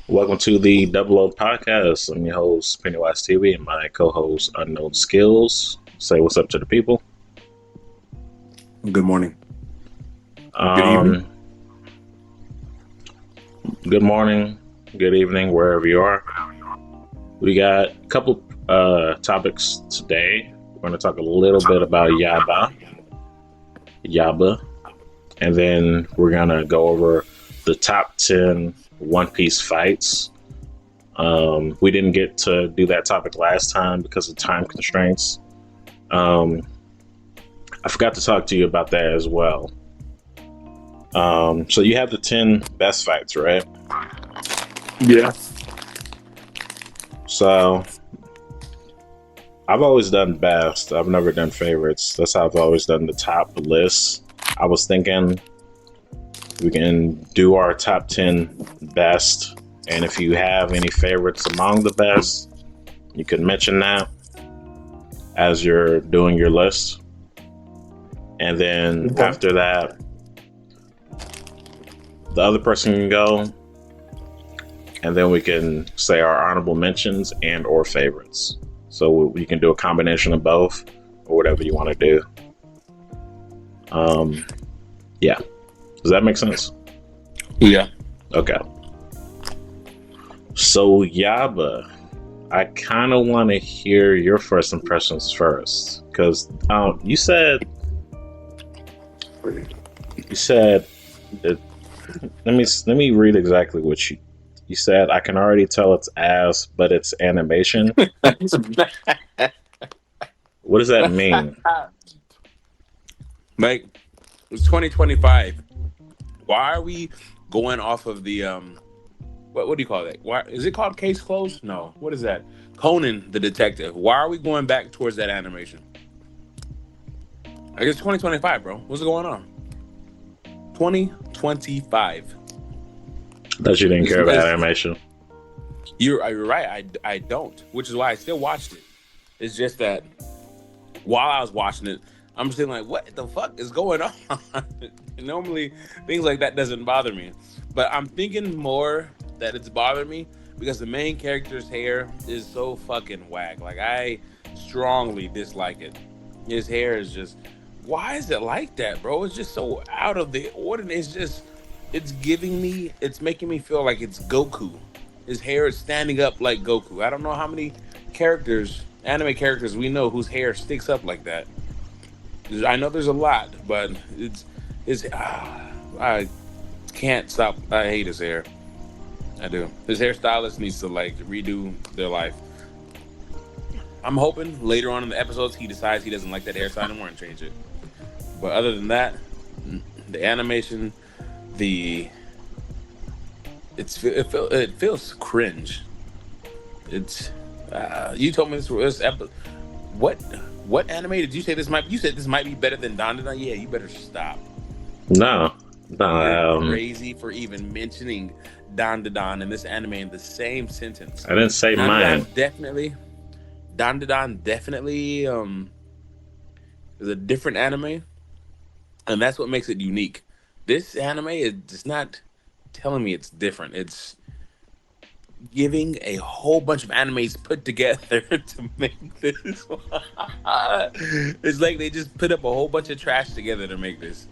Welcome to the Double O Podcast. I'm your host, Pennywise TV, and my co-host, Unknown Skillz. Say what's up to the people. Good morning. Good evening. Good morning, good evening, wherever you are. We got a couple topics today. We're going to talk a little bit about Yaiba, and then we're going to go over the top 10 One Piece fights. We didn't get to do that topic last time because of time constraints. I forgot to talk to you about that as well. So you have the 10 best fights, right? Yeah. So I've always done best. I've never done favorites. That's how I've always done the top list. I was thinking we can do our top 10 best. And if you have any favorites among the best, you can mention that as you're doing your list. And then after that, the other person can go. And then we can say our honorable mentions and or favorites. So we can do a combination of both or whatever you want to do. Yeah. Does that make sense? Yeah. Okay. So Yaiba, I kind of want to hear your first impressions first, because you said that, let me read exactly what you said. I can already tell it's ass, but it's animation. What does that mean? Like, it's 2025. Why are we going off of the what do you call that? Why is it called Case Closed? No. What is that? Conan the Detective. Why are we going back towards that animation? I guess 2025, bro. What's going on? 2025. That you didn't care about animation. You're right. I don't, which is why I still watched it. It's just that while I was watching it, I'm just thinking like, what the fuck is going on? Normally, things like that doesn't bother me, but I'm thinking more that it's bothering me because the main character's hair is so fucking whack. Like, I strongly dislike it. His hair is just, why is it like that, bro? It's just so out of the ordinary. It's making me feel like it's Goku. His hair is standing up like Goku. I don't know how many anime characters we know whose hair sticks up like that. I know there's a lot, but I can't stop. I hate his hair. I do. His hairstylist needs to like redo their life. I'm hoping later on in the episodes he decides he doesn't like that hairstyle anymore and change it. But other than that, the animation, it feels cringe. It's you told me this episode. What anime did you say this might? You said this might be better than Dandadan. Yeah, you better stop. No. You're crazy for even mentioning Dandadan in this anime in the same sentence. I didn't say mine. Dandadan definitely is a different anime, and that's what makes it unique. This anime is just not telling me it's different. It's giving a whole bunch of animes put together to make this. It's like they just put up a whole bunch of trash together to make this.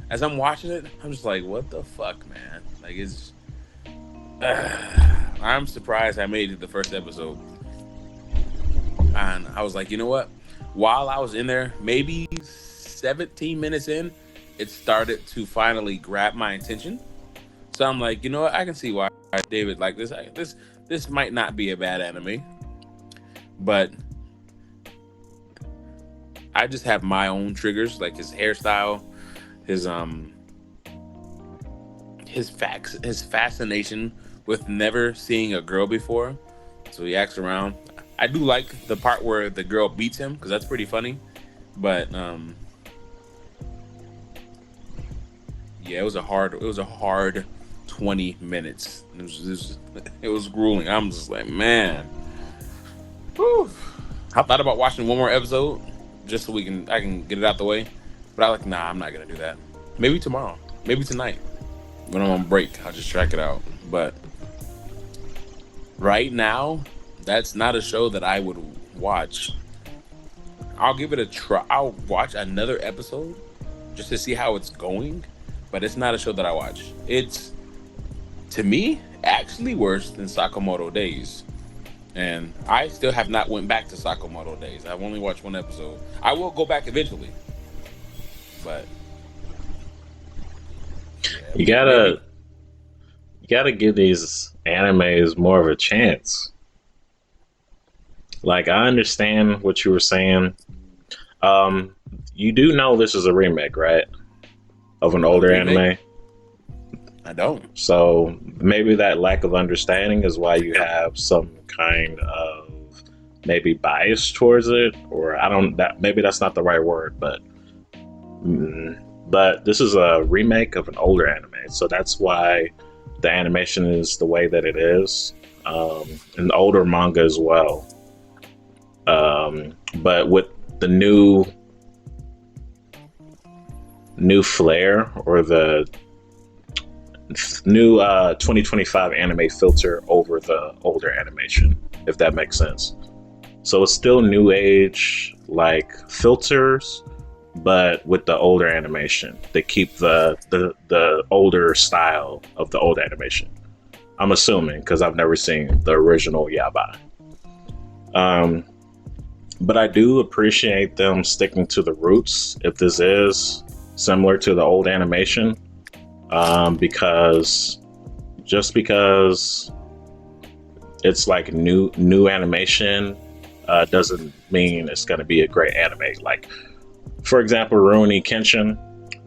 As I'm watching it, I'm just like, what the fuck, man? Like, it's I'm surprised I made it the first episode. And I was like, you know what? While I was in there, maybe 17 minutes in, it started to finally grab my attention. So I'm like, you know what? I can see why David like this. This might not be a bad anime, but I just have my own triggers, like his hairstyle, his fascination with never seeing a girl before. So he acts around. I do like the part where the girl beats him because that's pretty funny, but yeah, it was a hard 20 minutes. It was grueling. I'm just like, man. Whew. I thought about watching one more episode just so I can get it out the way. But I like, nah, I'm not gonna do that. Maybe tomorrow. Maybe tonight. When I'm on break, I'll just check it out. But right now, that's not a show that I would watch. I'll give it a try. I'll watch another episode just to see how it's going, but it's not a show that I watch. It's, to me, actually worse than Sakamoto Days. And I still have not went back to Sakamoto Days. I've only watched one episode. I will go back eventually, but yeah, You maybe. gotta you gotta give these animes more of a chance. Like I understand what you were saying. Um, you do know this is a remake, right? Of an A older remake? anime. I don't. So maybe that lack of understanding is why you have some kind of maybe bias towards it, or I don't. That maybe that's not the right word, but this is a remake of an older anime, so that's why the animation is the way that it is, and the older manga as well. But with the new flair or the new 2025 anime filter over the older animation, if that makes sense. So it's still new age like filters, but with the older animation. They keep the older style of the old animation. I'm assuming because I've never seen the original Yaiba. Um, but I do appreciate them sticking to the roots if this is similar to the old animation, because just because it's like new animation doesn't mean it's going to be a great anime. Like for example, Rurouni Kenshin,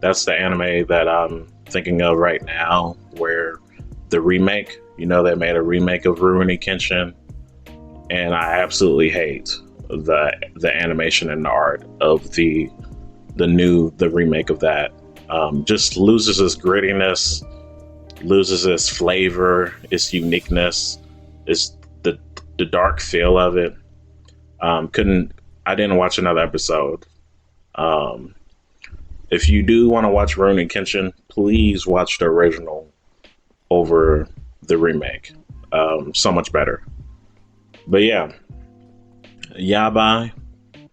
that's the anime that I'm thinking of right now, where the remake, they made a remake of Rurouni Kenshin, and I absolutely hate the animation and the art of the remake of that. Just loses its grittiness, loses its flavor, its uniqueness, its the dark feel of it. Couldn't I didn't watch another episode. Um, if you do want to watch Rurouni Kenshin, please watch the original over the remake. So much better. But yeah, Yabai.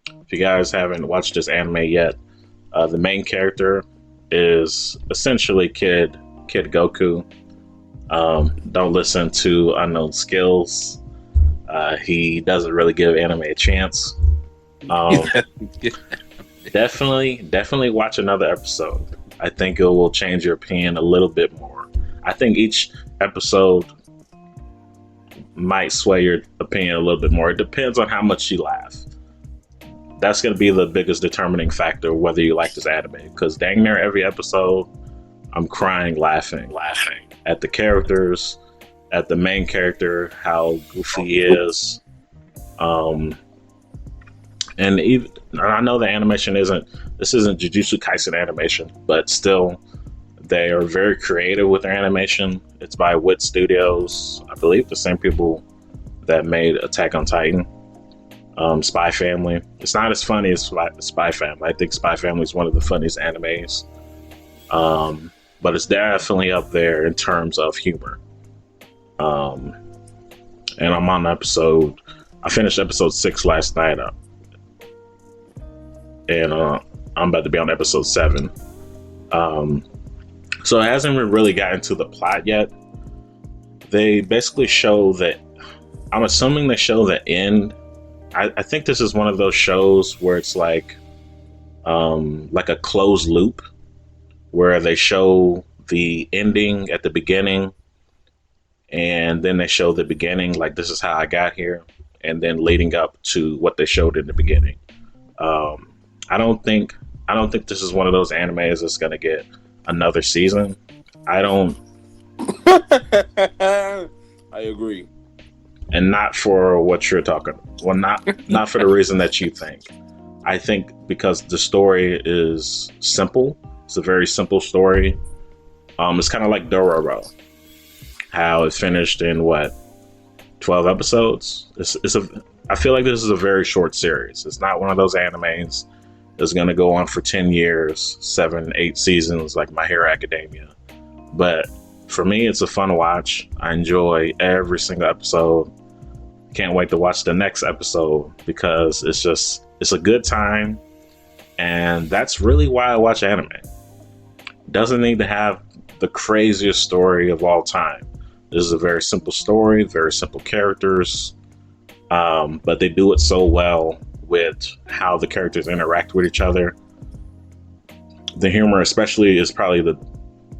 If you guys haven't watched this anime yet, the main character is essentially Kid Goku. Don't listen to unknown Skillz. He doesn't really give anime a chance. Um, definitely watch another episode. I think it will change your opinion a little bit more. I think each episode might sway your opinion a little bit more. It depends on how much you laugh. That's going to be the biggest determining factor whether you like this anime. Because dang near every episode, I'm crying, laughing at the characters, at the main character, how goofy he is. And even I know the animation this isn't Jujutsu Kaisen animation, but still they are very creative with their animation. It's by Wit Studios, I believe the same people that made Attack on Titan. Spy Family. It's not as funny as Spy Family. I think Spy Family is one of the funniest animes, but it's definitely up there in terms of humor. And I'm on episode. I finished episode 6 last night, and I'm about to be on episode 7. So it hasn't really gotten to the plot yet. They basically show that. I'm assuming they show the end. I think this is one of those shows where it's like a closed loop, where they show the ending at the beginning, and then they show the beginning, like this is how I got here, and then leading up to what they showed in the beginning. I don't think this is one of those animes that's gonna get another season. I don't, I agree. and not for what you're talking. Well, not for the reason that you think. I think because the story is simple. It's a very simple story. It's kind of like Dororo, how it finished in 12 episodes. I feel like this is a very short series. It's not one of those animes that's going to go on for 10 years, 7, 8 seasons like My Hero Academia. But For me, it's a fun watch. I enjoy every single episode. Can't wait to watch the next episode because it's a good time, and that's really why I watch anime. Doesn't need to have the craziest story of all time. This is a very simple story, very simple characters, but they do it so well with how the characters interact with each other. The humor, especially, is probably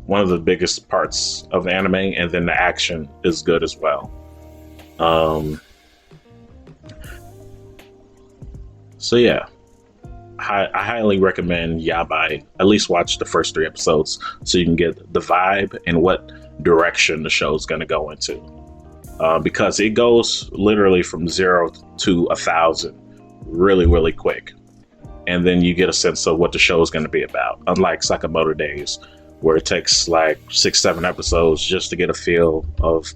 one of the biggest parts of anime, and then the action is good as well. So yeah, I highly recommend Yaiba. At least watch the first 3 episodes so you can get the vibe and what direction the show is going to go into. Because it goes literally from 0 to 1,000 really, really quick. And then you get a sense of what the show is going to be about. Unlike Sakamoto Days, where it takes like 6-7 episodes just to get a feel of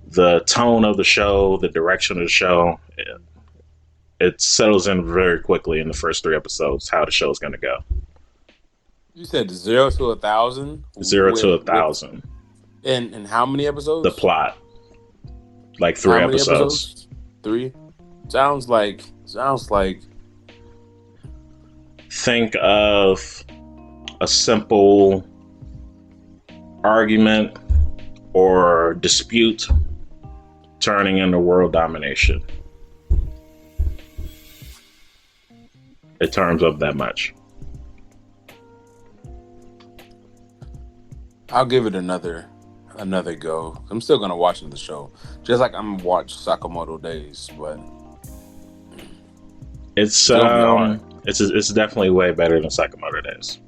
the tone of the show, the direction of the show. It settles in very quickly in the first 3 episodes how the show is going to go. You said 0 to 1,000? 0 to 1,000. And how many episodes? The plot. Like 3 episodes. 3? Sounds like think of a simple argument or dispute turning into world domination. It turns up that much. I'll give it another go. I'm still gonna watch the show, just like I'm gonna watch Sakamoto Days, but it's definitely way better than Sakamoto Days.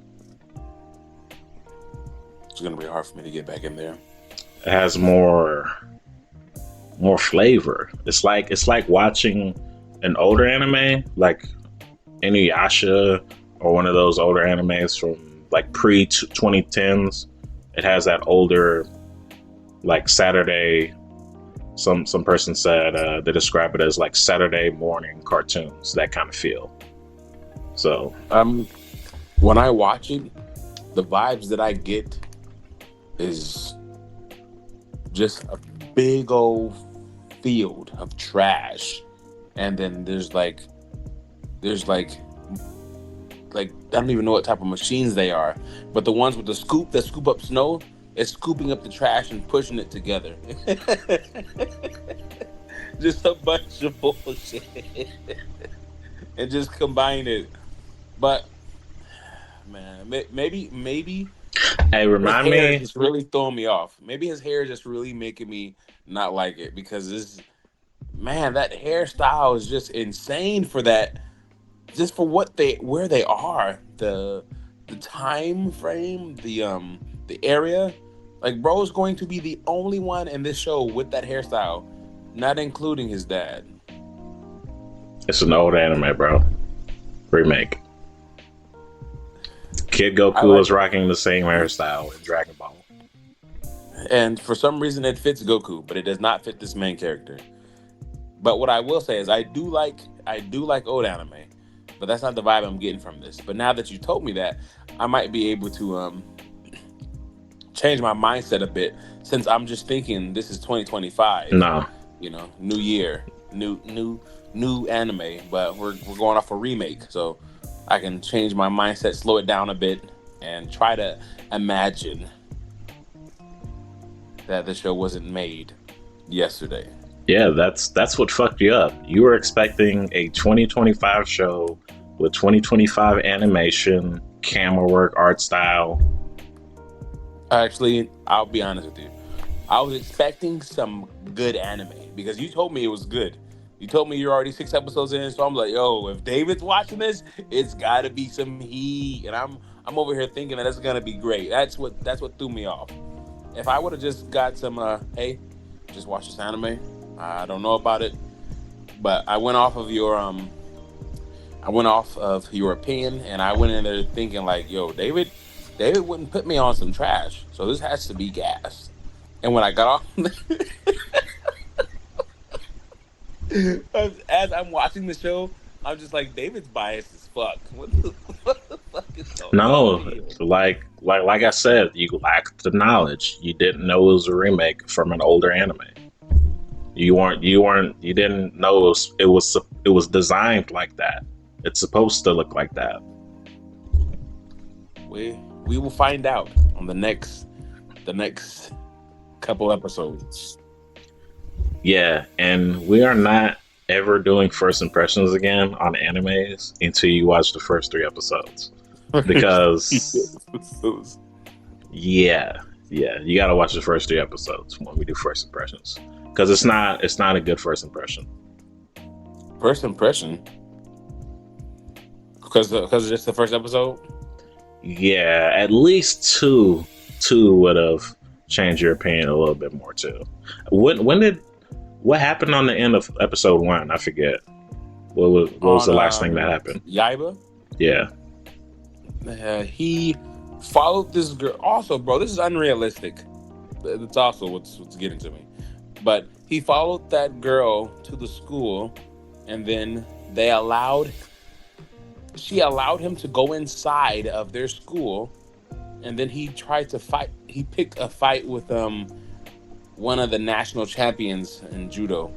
It's gonna be hard for me to get back in there. It has more flavor. It's like watching an older anime, like Inuyasha, or one of those older animes from like pre 2010s. It has that older, like Saturday. Some person said they describe it as like Saturday morning cartoons, that kind of feel. So when I watch it, the vibes that I get is just a big old field of trash, and then there's like I don't even know what type of machines they are, but the ones with the scoop that scoop up snow, it's scooping up the trash and pushing it together. Just a bunch of bullshit. And just combine it. But man, maybe hey, remind me, just really throwing me off. Maybe his hair is just really making me not like it, because that hairstyle is just insane for that. Just for where they are, the time frame, the area. Like, bro's going to be the only one in this show with that hairstyle, not including his dad. it's an old anime, bro. Remake. Kid Goku was rocking the same hairstyle in Dragon Ball. And for some reason it fits Goku, but it does not fit this main character. But what I will say is I do like old anime, but that's not the vibe I'm getting from this. But now that you told me that, I might be able to change my mindset a bit, since I'm just thinking this is 2025. No. New year, new anime, but we're going off a remake, so I can change my mindset, slow it down a bit, and try to imagine that the show wasn't made yesterday. Yeah, that's what fucked you up. You were expecting a 2025 show with 2025 animation, camera work, art style. Actually, I'll be honest with you. I was expecting some good anime, because you told me it was good. You told me you're already 6 episodes in, so I'm like, yo, if David's watching this, it's gotta be some heat. And I'm over here thinking that it's gonna be great. That's what threw me off. If I would have just got some, hey, just watch this anime. I don't know about it, but I went off of your opinion, and I went in there thinking like, yo, David wouldn't put me on some trash, so this has to be gas. And when I got off, as I'm watching the show, I'm just like, David's biased as fuck. What the fuck is going on? No, like like I said, you lacked the knowledge. You didn't know it was a remake from an older anime. You didn't know it was designed like that. It's supposed to look like that. We will find out on the next couple episodes. Yeah, and we are not ever doing first impressions again on animes until you watch the first 3 episodes. Because yeah, you gotta watch the first 3 episodes when we do first impressions. Because it's not a good first impression. First impression? Because it's just the first episode? Yeah, at least two would have changed your opinion a little bit more too. What happened on the end of episode 1? I forget. What was the last thing that happened? Yaiba? Yeah. He followed this girl. Also, bro, this is unrealistic. It's also what's getting to me. But he followed that girl to the school, and then she allowed him to go inside of their school, and then he tried to fight. He picked a fight with one of the national champions in judo,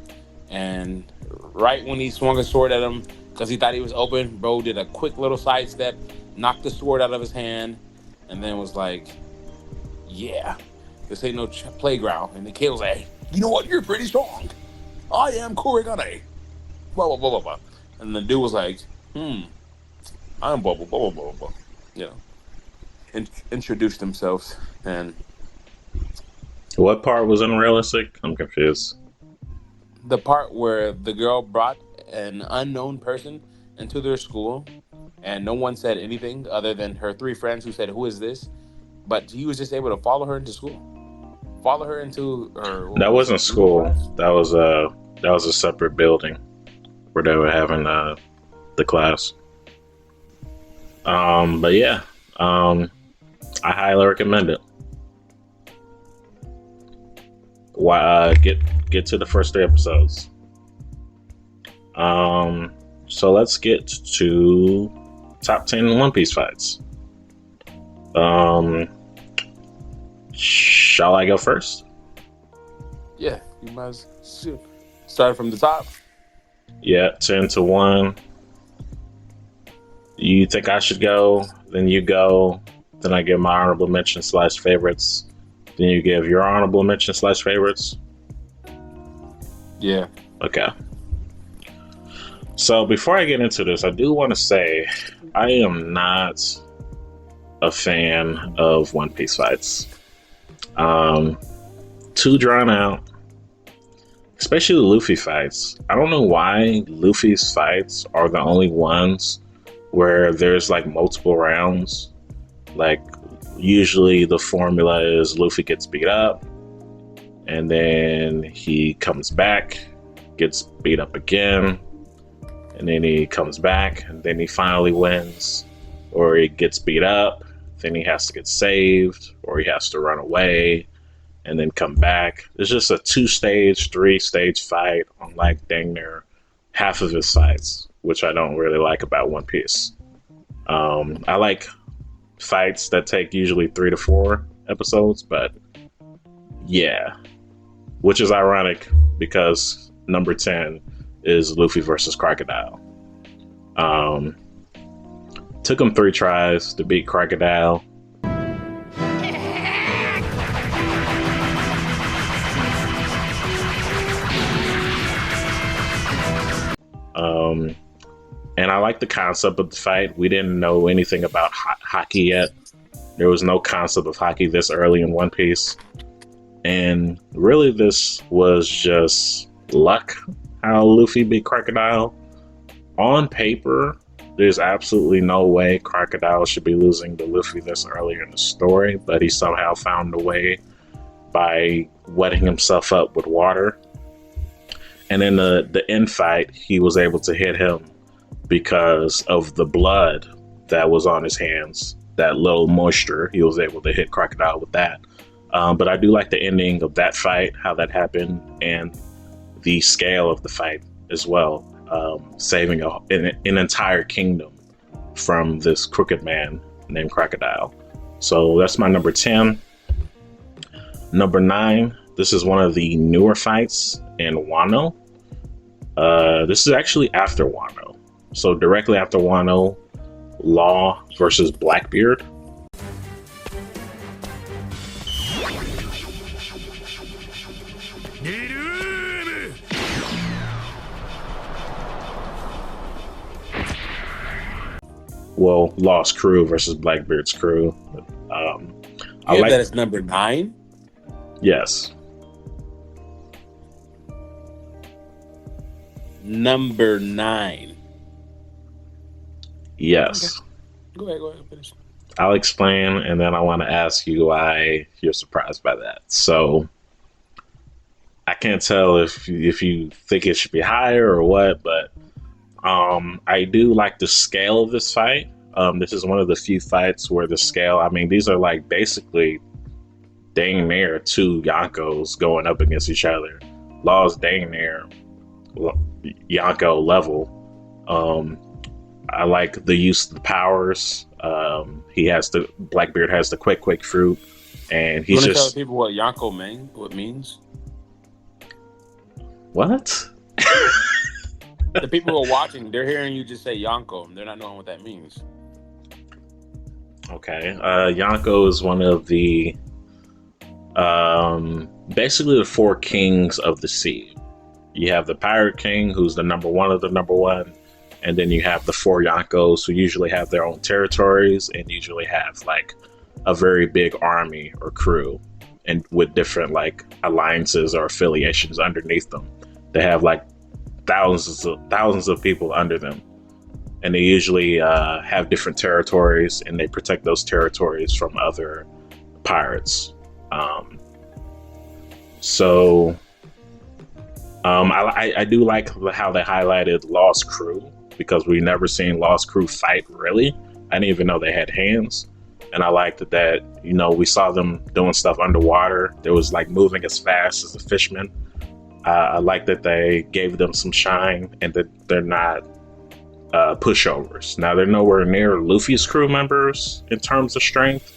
and right when he swung a sword at him because he thought he was open, bro did a quick little sidestep, knocked the sword out of his hand, and then was like, yeah, this ain't no playground. And the kid was like, you know what, you're pretty strong. I am Kurigane. Blah, blah, blah, blah, blah. And the dude was like, I'm blah, blah, blah, blah, blah. You know, introduced themselves. And what part was unrealistic? I'm confused. the part where the girl brought an unknown person into their school, and no one said anything other than her 3 friends who said, who is this? But he was just able to follow her into school. Follow her into her. That wasn't school. That was a separate building where they were having the class. But yeah, I highly recommend it. Why get to the first 3 episodes. So let's get to top 10 One Piece fights. Shall I go first? Yeah, you might as well start from the top. Yeah, 10 to 1. You think I should go? Then you go. Then I give my honorable mention / favorites. Then you give your honorable mention / favorites. Yeah. Okay. So before I get into this, I do want to say I am not a fan of One Piece fights. Too drawn out. Especially the Luffy fights. I don't know why Luffy's fights are the only ones where there's like multiple rounds. Like usually the formula is Luffy gets beat up and then he comes back, gets beat up again, and then he comes back and then he finally wins, or he gets beat up, then he has to get saved, or he has to run away and then come back. It's just a 2-stage, 3-stage fight on like dang near half of his fights, which I don't really like about One Piece. I like fights that take usually 3 to 4 episodes, but yeah, which is ironic because number 10 is Luffy versus Crocodile. Took him 3 tries to beat Crocodile. And I like the concept of the fight. We didn't know anything about hockey yet. There was no concept of hockey this early in One Piece. And really this was just luck how Luffy beat Crocodile. On paper, there's absolutely no way Crocodile should be losing to Luffy this early in the story, but he somehow found a way by wetting himself up with water. And in the end fight, he was able to hit him because of the blood that was on his hands, that little moisture. He was able to hit Crocodile with that. But I do like the ending of that fight, how that happened, and the scale of the fight as well, saving an entire kingdom from this crooked man named Crocodile. So that's my number 10. Number 9, this is one of the newer fights in Wano. This is actually after Wano. So directly after Wano, Law versus Blackbeard. Well, Law's crew versus Blackbeard's crew. I Yeah, like that is number 9. yes. Number 9. Yes. Okay. Go ahead, finish. I'll explain, and then I want to ask you why you're surprised by that. So I can't tell if you think it should be higher or what, but I do like the scale of this fight. This is one of the few fights where the scale, I mean, these are like basically dang near two Yonkos going up against each other. Law's dang near Yonko level. I like the use of the powers. Blackbeard has the quick fruit, and he's You want to just tell people what Yonko means? What? The people who are watching, they're hearing you just say Yonko. They're not knowing what that means. Okay. Yonko is one of the basically the four kings of the sea. You have the Pirate King, who's the number one of the number one, and then you have the four Yonkos, who usually have their own territories and usually have like a very big army or crew, and with different like alliances or affiliations underneath them. They have like thousands of people under them, and they usually have different territories, and they protect those territories from other pirates. I do like how they highlighted Law's crew, because we never seen Law's crew fight really. I didn't even know they had hands, and I liked that we saw them doing stuff underwater. They was like moving as fast as the fishermen. I like that they gave them some shine, and that they're not pushovers. Now, they're nowhere near Luffy's crew members in terms of strength,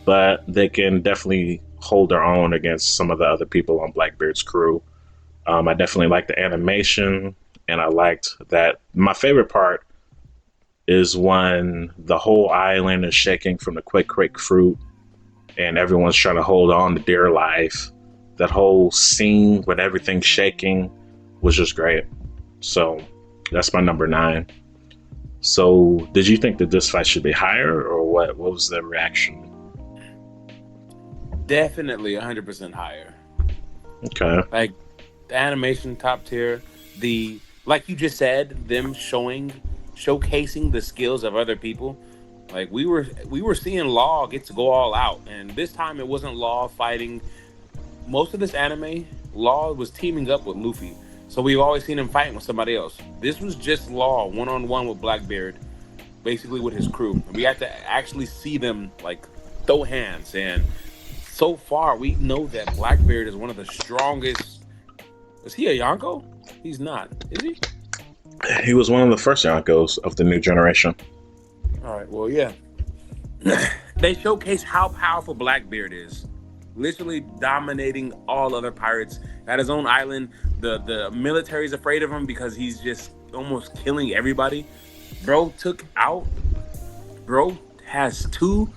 but they can definitely hold their own against some of the other people on Blackbeard's crew. I definitely like the animation, and I liked that. My favorite part is when the whole island is shaking from the quick fruit, and everyone's trying to hold on to dear life. That whole scene with everything shaking was just great. So that's my number 9. So did you think that this fight should be higher, or what? What was the reaction? Definitely 100% higher. Okay. Like the animation, top tier. Like you just said, them showcasing the skills of other people. Like we were seeing Law get to go all out, and this time it wasn't Law fighting. Most of this anime, Law was teaming up with Luffy, so we've always seen him fighting with somebody else. This was just Law one-on-one with Blackbeard, basically with his crew. And we had to actually see them like throw hands, and so far we know that Blackbeard is one of the strongest. Is he a Yonko? He's not, is he? He was one of the first Yonkos of the new generation. All right, well, yeah. They showcase how powerful Blackbeard is. Literally dominating all other pirates at his own island. The military's afraid of him because he's just almost killing everybody. Bro has 2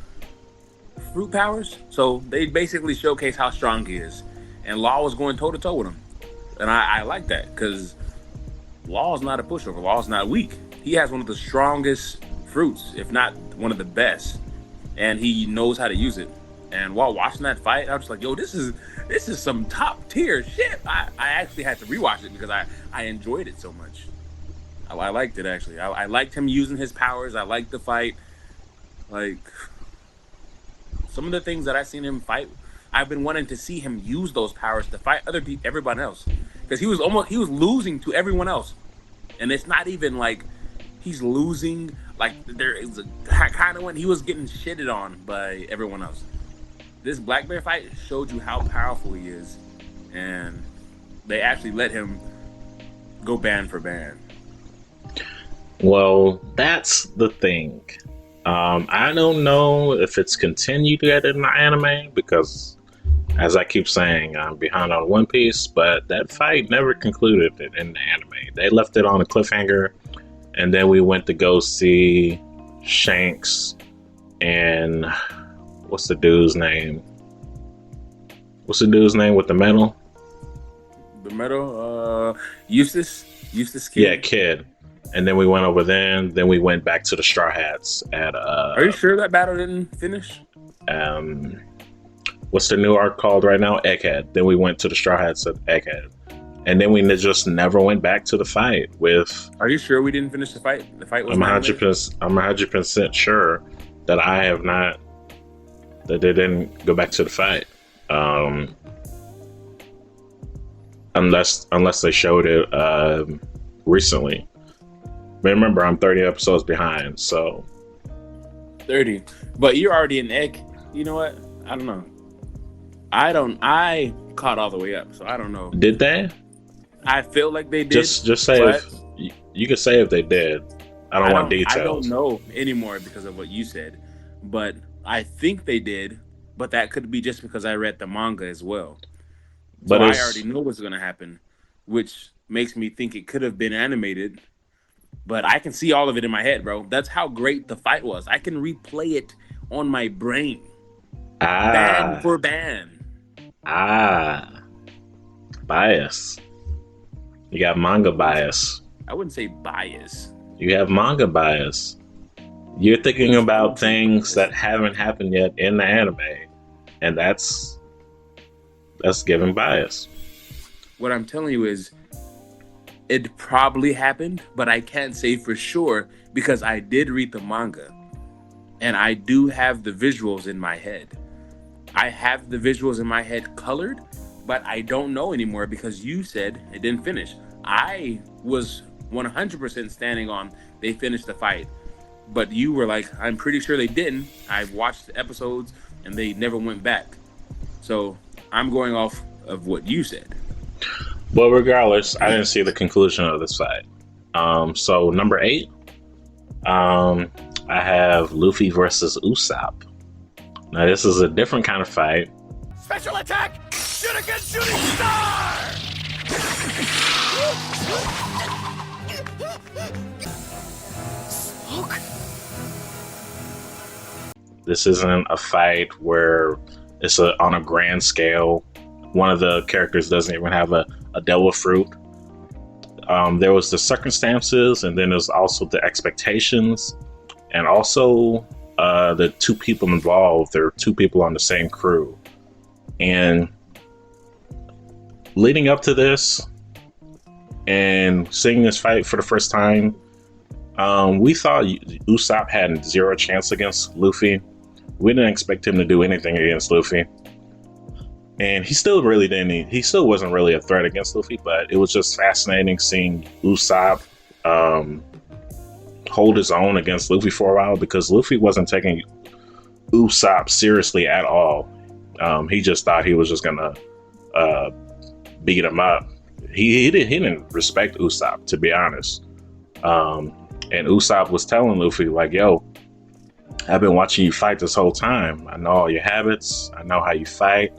fruit powers, so they basically showcase how strong he is. And Law was going toe to toe with him, and I like that, because Law is not a pushover. Law is not weak. He has one of the strongest fruits, if not one of the best, and he knows how to use it. And while watching that fight, I was like, yo, this is some top tier shit. I actually had to rewatch it because I enjoyed it so much. I liked it, actually. I liked him using his powers. I liked the fight. Like, some of the things that I've seen him fight, I've been wanting to see him use those powers to fight everyone else. Because he was losing to everyone else. And it's not even like he's losing, like there is a kind of when he was getting shitted on by everyone else. This Blackbeard fight showed you how powerful he is, and they actually let him go ban for ban. Well, that's the thing. I don't know if it's continued yet in the anime because, as I keep saying, I'm behind on One Piece, but that fight never concluded in the anime. They left it on a cliffhanger, and then we went to go see Shanks and what's the dude's name? What's the dude's name with the medal? The metal, Eustace Kid. Yeah, Kid. And then we went over there, and then we went back to the Straw Hats at Are you sure that battle didn't finish? What's the new arc called right now? Egghead. Then we went to the Straw Hats at Egghead. And then we just never went back to the fight with. Are you sure we didn't finish the fight? The fight was. I'm 100% sure that I have not. That they didn't go back to the fight. Unless they showed it recently. But remember, I'm 30 episodes behind, so 30. But you're already an egg. You know what? I don't know. I caught all the way up, so I don't know. Did they? I feel like they did. Just say if you can say if they did. I don't want details. I don't know anymore because of what you said, but I think they did. But that could be just because I read the manga as well. So I already know what's going to happen, which makes me think it could have been animated. But I can see all of it in my head, bro. That's how great the fight was. I can replay it on my brain. Band for band. Bias. You got manga bias. I wouldn't say bias. You have manga bias. You're thinking about things that haven't happened yet in the anime, and that's giving bias. What I'm telling you is, it probably happened, but I can't say for sure because I did read the manga, and I do have the visuals in my head. I have the visuals in my head colored, but I don't know anymore because you said it didn't finish. I was 100% standing on they finished the fight, but you were like, I'm pretty sure they didn't. I've watched the episodes and they never went back. So I'm going off of what you said. Well, regardless, I didn't see the conclusion of this fight. So number 8, I have Luffy versus Usopp. Now this is a different kind of fight. Special attack! Shoot against shooting star! Smoke? This isn't a fight where it's on a grand scale. One of the characters doesn't even have a devil fruit. There was the circumstances, and then there's also the expectations, and also the 2 people involved. There are 2 people on the same crew. And leading up to this and seeing this fight for the first time, we thought Usopp had 0 chance against Luffy. We didn't expect him to do anything against Luffy. And he still wasn't really a threat against Luffy, but it was just fascinating seeing Usopp hold his own against Luffy for a while, because Luffy wasn't taking Usopp seriously at all. He just thought he was just gonna beat him up. He didn't respect Usopp, to be honest. And Usopp was telling Luffy, like, yo, I've been watching you fight this whole time. I know all your habits. I know how you fight.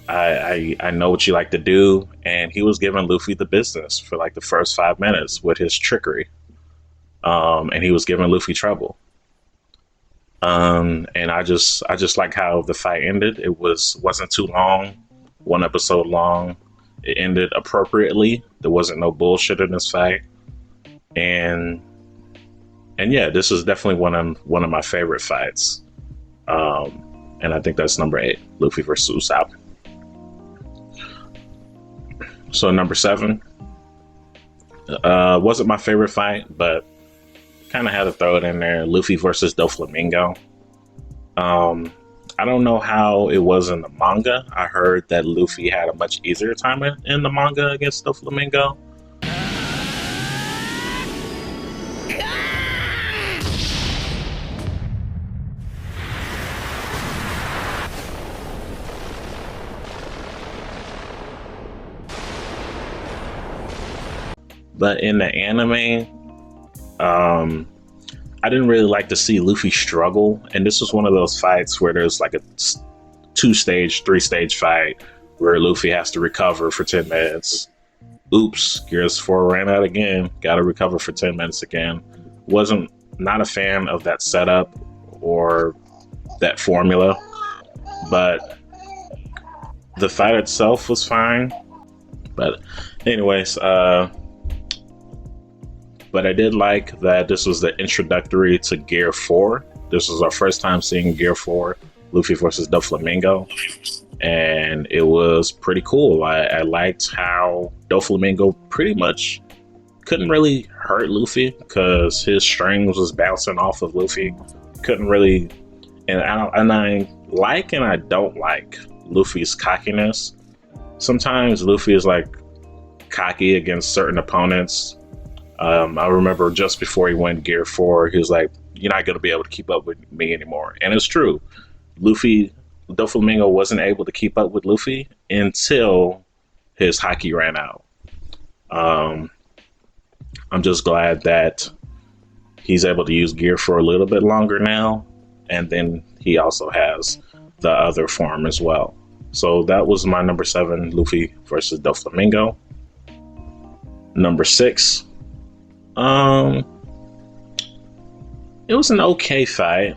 I know what you like to do. And he was giving Luffy the business for like the first 5 minutes with his trickery. And he was giving Luffy trouble. And I just like how the fight ended. It wasn't too long, 1 episode long. It ended appropriately. There wasn't no bullshit in this fight. And yeah, this is definitely one of my favorite fights. And I think that's number 8, Luffy versus Usopp. So number 7 wasn't my favorite fight, but kind of had to throw it in there. Luffy versus Doflamingo. I don't know how it was in the manga. I heard that Luffy had a much easier time in the manga against Doflamingo. But in the anime, I didn't really like to see Luffy struggle, and this was one of those fights where there's like a 2-stage, 3-stage fight where Luffy has to recover for 10 minutes. Oops, Gears 4 ran out again. Got to recover for 10 minutes again. Not a fan of that setup or that formula, but the fight itself was fine. But anyways, but I did like that this was the introductory to Gear 4. This was our first time seeing Gear 4, Luffy versus Doflamingo, and it was pretty cool. I liked how Doflamingo pretty much couldn't really hurt Luffy because his strings was bouncing off of Luffy. Couldn't really, and I like and I don't like Luffy's cockiness. Sometimes Luffy is like cocky against certain opponents. I remember just before he went Gear 4, he was like, "You're not going to be able to keep up with me anymore." And it's true. Doflamingo wasn't able to keep up with Luffy until his haki ran out. I'm just glad that he's able to use Gear for a little bit longer now. And then he also has the other form as well. So that was my number 7, Luffy versus Doflamingo. Number 6. It was an okay fight.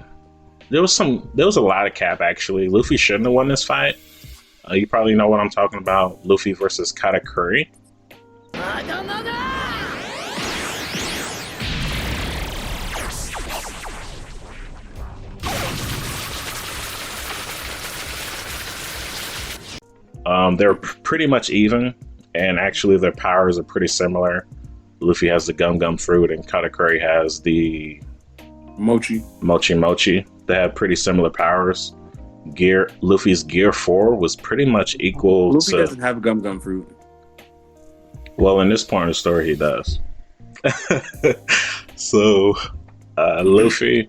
There was a lot of cap actually. Luffy shouldn't have won this fight. You probably know what I'm talking about. Luffy versus Katakuri. They're pretty much even, and actually their powers are pretty similar. Luffy has the Gum Fruit, and Katakuri has the Mochi. They have pretty similar powers. Luffy's Gear 4 was pretty much equal Luffy to... doesn't have Gum Fruit. Well, in this part of the story, he does. So, Luffy,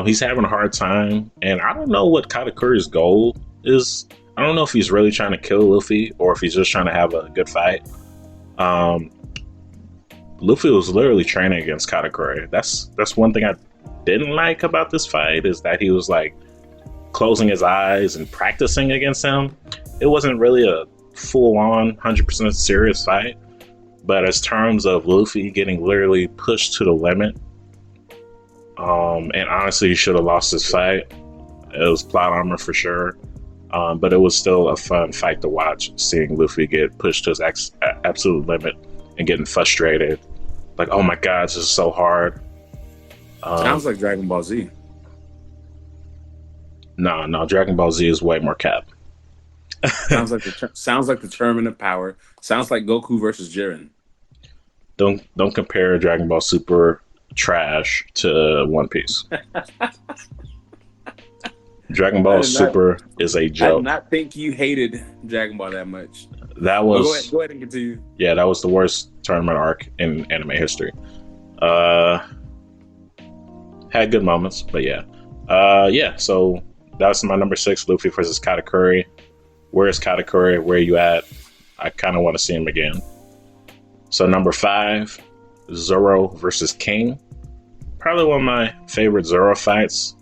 he's having a hard time, and I don't know what Katakuri's goal is. I don't know if he's really trying to kill Luffy or if he's just trying to have a good fight. Luffy was literally training against Katakuri. That's one thing I didn't like about this fight, is that he was like closing his eyes and practicing against him. It wasn't really a full-on 100% serious fight, but as terms of Luffy getting literally pushed to the limit, and honestly, he should have lost this fight. It was plot armor for sure. But it was still a fun fight to watch, seeing Luffy get pushed to his absolute limit and getting frustrated. Like, oh my god, this is so hard. Sounds like Dragon Ball Z. No, Dragon Ball Z is way more cap. sounds like the tournament of power. Sounds like Goku versus Jiren. Don't compare Dragon Ball Super trash to One Piece. Dragon Ball Super is a joke. I did not think you hated Dragon Ball that much. That was... Go ahead and continue. Yeah, that was the worst tournament arc in anime history. Had good moments, but yeah. So that's my number 6, Luffy versus Katakuri. Where's Katakuri? Where are you at? I kind of want to see him again. So number 5, Zoro versus King. Probably one of my favorite Zoro fights.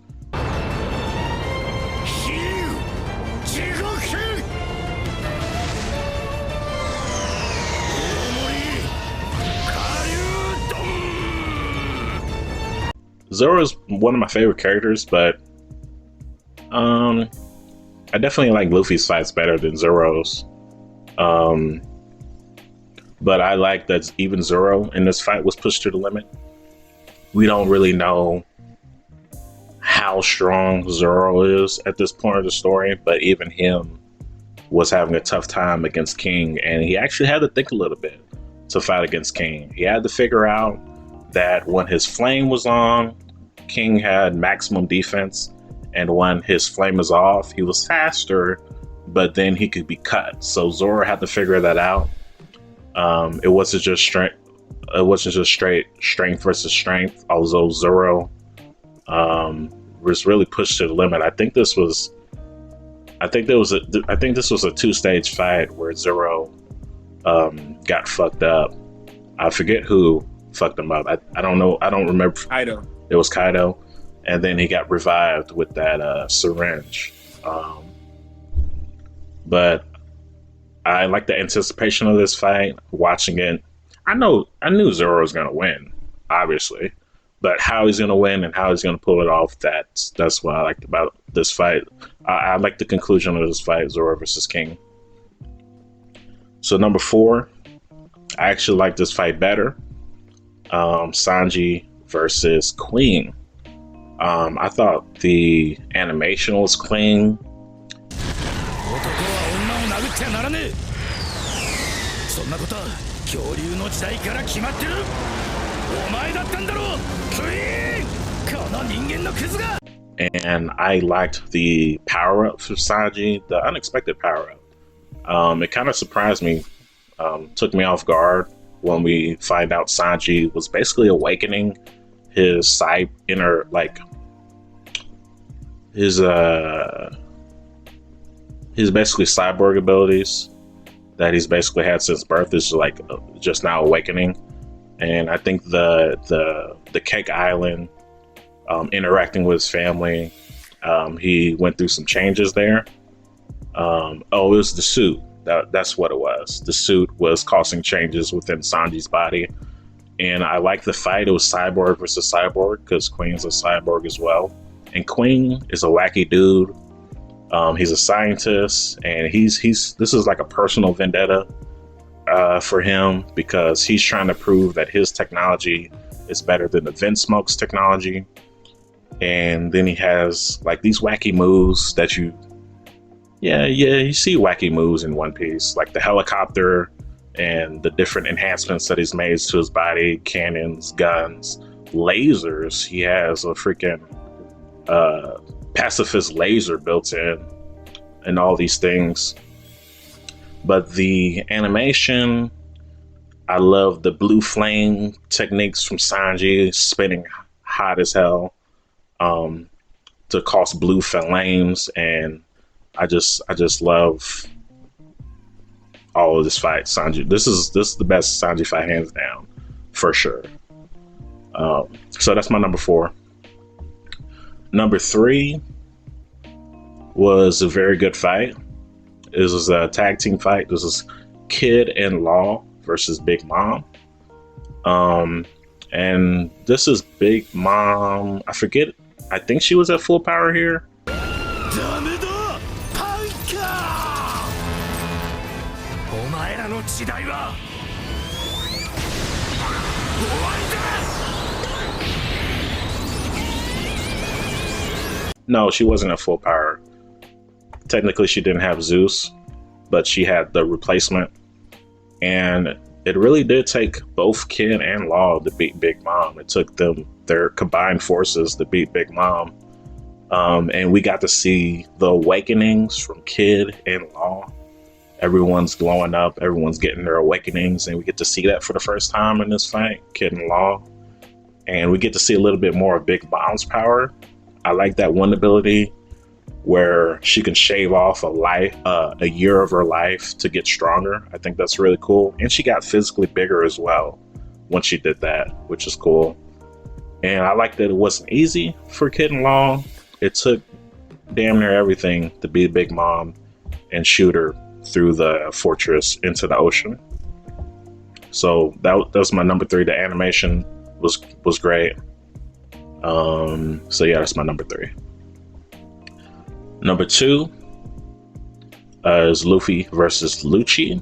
Zoro is one of my favorite characters, but I definitely like Luffy's fights better than Zoro's. But I like that even Zoro in this fight was pushed to the limit. We don't really know how strong Zoro is at this point of the story, but even him was having a tough time against King, and he actually had to think a little bit to fight against King. He had to figure out that when his flame was on, King had maximum defense, and when his flame is off, he was faster, but then he could be cut. So Zoro had to figure that out. It wasn't just strength. It wasn't just straight strength versus strength. Although Zoro was really pushed to the limit. I think this was a 2-stage fight where Zoro got fucked up. I forget who fucked him up. I don't know. I don't remember. Kaido. It was Kaido, and then he got revived with that syringe. But I like the anticipation of this fight. Watching it, I knew Zoro was gonna win, obviously, but how he's gonna win and how he's gonna pull it off, that's what I liked about this fight. I like the conclusion of this fight, Zoro versus King. So number 4, I actually like this fight better. Sanji versus Queen. I thought the animation was clean. And I liked the power-up for Sanji, the unexpected power-up. It kind of surprised me, took me off guard when we find out Sanji was basically awakening his inner, like, his basically cyborg abilities that he's basically had since birth is like just now awakening. And I think the Cake Island, interacting with his family, he went through some changes there. It was the suit. That's what it was. The suit was causing changes within Sanji's body. And I like the fight. It was cyborg versus cyborg because Queen's a cyborg as well. And Queen is a wacky dude. He's a scientist, and this is like a personal vendetta for him because he's trying to prove that his technology is better than the Vinsmoke's technology. And then he has like these wacky moves that you see wacky moves in One Piece, like the helicopter and the different enhancements that he's made to his body, cannons, guns, lasers. He has a freaking pacifist laser built in and all these things. But the animation, I love the blue flame techniques from Sanji, spinning hot as hell to cause blue flames, and I just love all of this fight. Sanji, this is the best Sanji fight hands down for sure. So that's my number 4. Number 3 was a very good fight. This was a tag team fight. This is Kid and Law versus Big Mom. And this is Big Mom. I think she was at full power here. No, she wasn't at full power. Technically, she didn't have Zeus, but she had the replacement. And it really did take both Kid and Law to beat Big Mom. It took them their combined forces to beat Big Mom. And we got to see the awakenings from Kid and Law. Everyone's glowing up. Everyone's getting their awakenings. And we get to see that for the first time in this fight, Kid and Law. And we get to see a little bit more of Big Mom's power. I like that one ability where she can shave off a year of her life to get stronger. I think that's really cool. And she got physically bigger as well when she did that, which is cool. And I like that it wasn't easy for Kid and Law. It took damn near everything to beat Big Mom and shoot her through the fortress into the ocean. So that was my number 3. The animation was great. So yeah, that's my number 3. Number 2 is Luffy versus Lucci.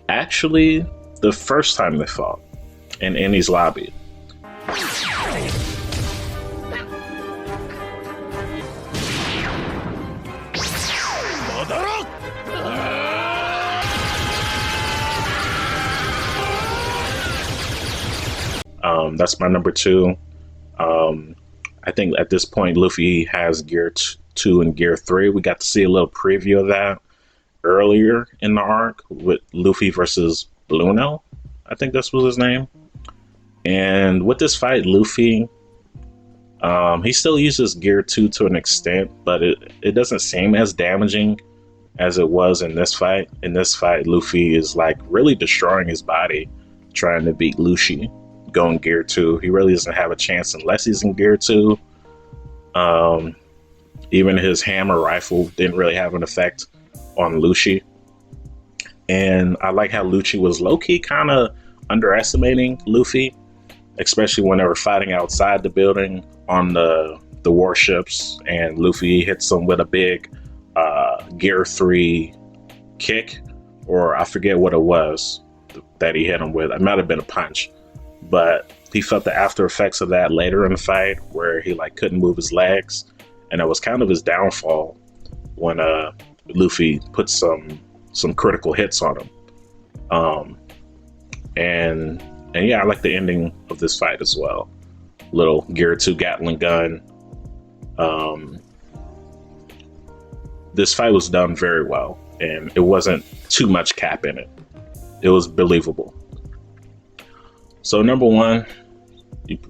Actually, the first time they fought in Eni's lobby. That's my number 2. I think at this point, Luffy has Gear 2 and Gear 3. We got to see a little preview of that earlier in the arc with Luffy versus Bluno. I think this was his name. And with this fight, Luffy, he still uses Gear 2 to an extent, but it doesn't seem as damaging as it was in this fight. In this fight, Luffy is like really destroying his body, trying to beat Lucci. go in Gear 2. He really doesn't have a chance unless he's in Gear 2. Even his hammer rifle didn't really have an effect on Lucci. And I like how Lucci was low-key kind of underestimating Luffy, especially when they were fighting outside the building on the warships, and Luffy hits him with a big Gear 3 kick, or I forget what it was that he hit him with. It might have been a punch, but he felt the after effects of that later in the fight, where he like couldn't move his legs, and it was kind of his downfall when Luffy put some critical hits on him. And yeah, I like the ending of this fight as well. Little Gear 2 Gatling gun. This fight was done very well, and it wasn't too much cap in it. It was believable. So number one,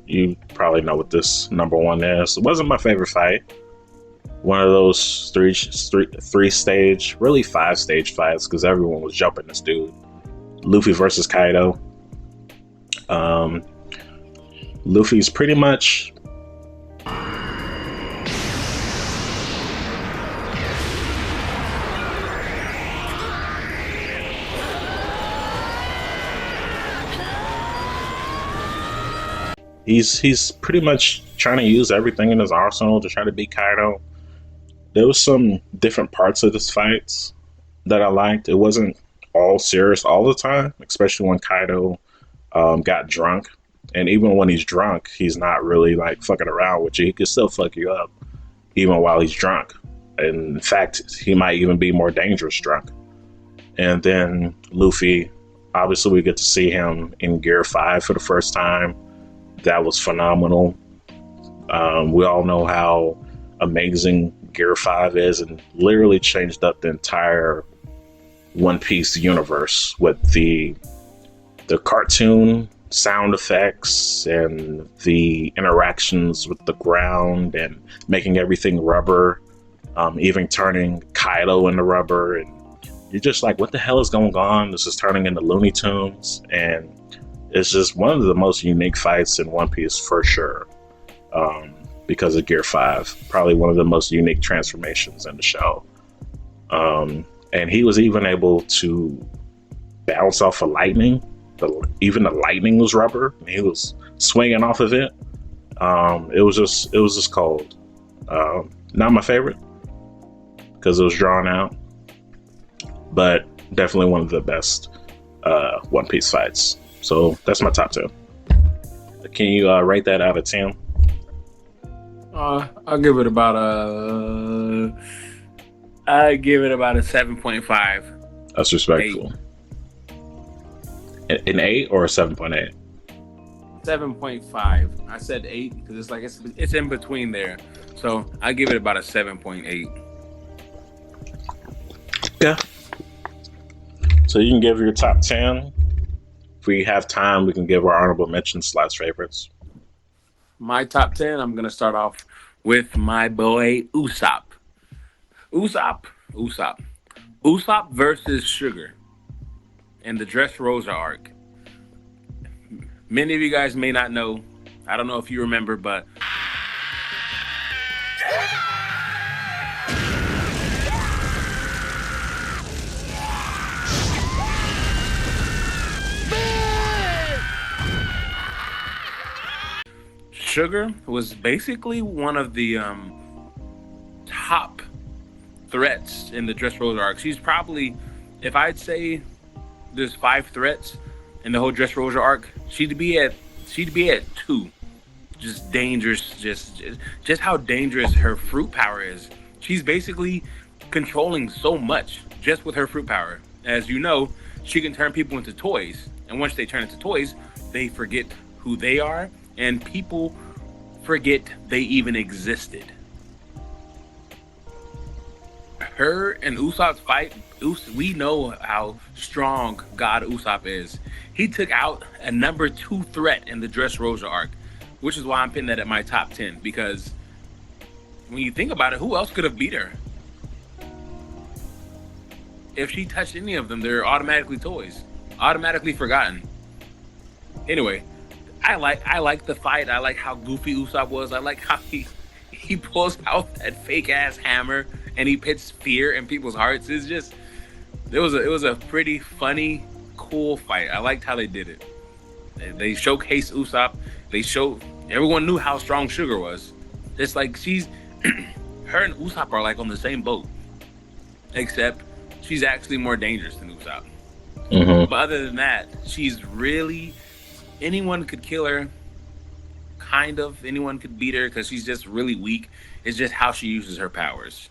you probably know what this number one is. It wasn't my favorite fight. One of those three stage, really 5 stage fights, because everyone was jumping this dude. Luffy versus Kaido. Luffy's pretty much he's pretty much trying to use everything in his arsenal to try to beat Kaido. There was some different parts of this fight that I liked. It wasn't all serious all the time, especially when Kaido got drunk. And even when he's drunk, he's not really like fucking around with you. He can still fuck you up even while he's drunk. And in fact, he might even be more dangerous drunk. And then Luffy, obviously we get to see him in Gear 5 for the first time. That was phenomenal. We all know how amazing Gear 5 is, and literally changed up the entire One Piece universe with the cartoon sound effects and the interactions with the ground and making everything rubber, even turning Kaido into rubber. And you're just like, what the hell is going on? This is turning into Looney Tunes, and it's just one of the most unique fights in One Piece for sure, because of Gear 5. Probably one of the most unique transformations in the show. And he was even able to bounce off of lightning. Even the lightning was rubber, and he was swinging off of it. It was just cold. Not my favorite because it was drawn out, but definitely one of the best One Piece fights. So that's my top 10. Can you rate that out of 10? I'll give it about a 7.5. That's respectful. 8. An 8 or a 7.8? 7.5. I said 8 because it's like it's in between there. So I give it about a 7.8. Yeah. So you can give your top 10. If we have time, we can give our honorable mentions / favorites. My top 10, I'm going to start off with my boy Usopp. Usopp versus Sugar in the Dressrosa arc. Many of you guys may not know. I don't know if you remember, but Sugar was basically one of the top threats in the Dressrosa arc. She's probably, if I'd say there's 5 threats in the whole Dressrosa arc, she'd be at 2. Just dangerous, just how dangerous her fruit power is. She's basically controlling so much just with her fruit power. As you know, she can turn people into toys, and once they turn into toys, they forget who they are, and people forget they even existed. Her and Usopp's fight, we know how strong God Usopp is. He took out a number 2 threat in the Dressrosa arc, which is why I'm putting that at my top 10, because when you think about it, who else could have beat her? If she touched any of them, they're automatically toys, automatically forgotten. Anyway, I like the fight. I like how goofy Usopp was. I like how he pulls out that fake ass hammer and he puts fear in people's hearts. It's just it was a pretty funny, cool fight. I liked how they did it. They showcased Usopp. They showed everyone knew how strong Sugar was. It's like she's her and Usopp are like on the same boat, except she's actually more dangerous than Usopp. Mm-hmm. But other than that, she's really anyone could kill her. Kind of anyone could beat her because she's just really weak. It's just how she uses her powers.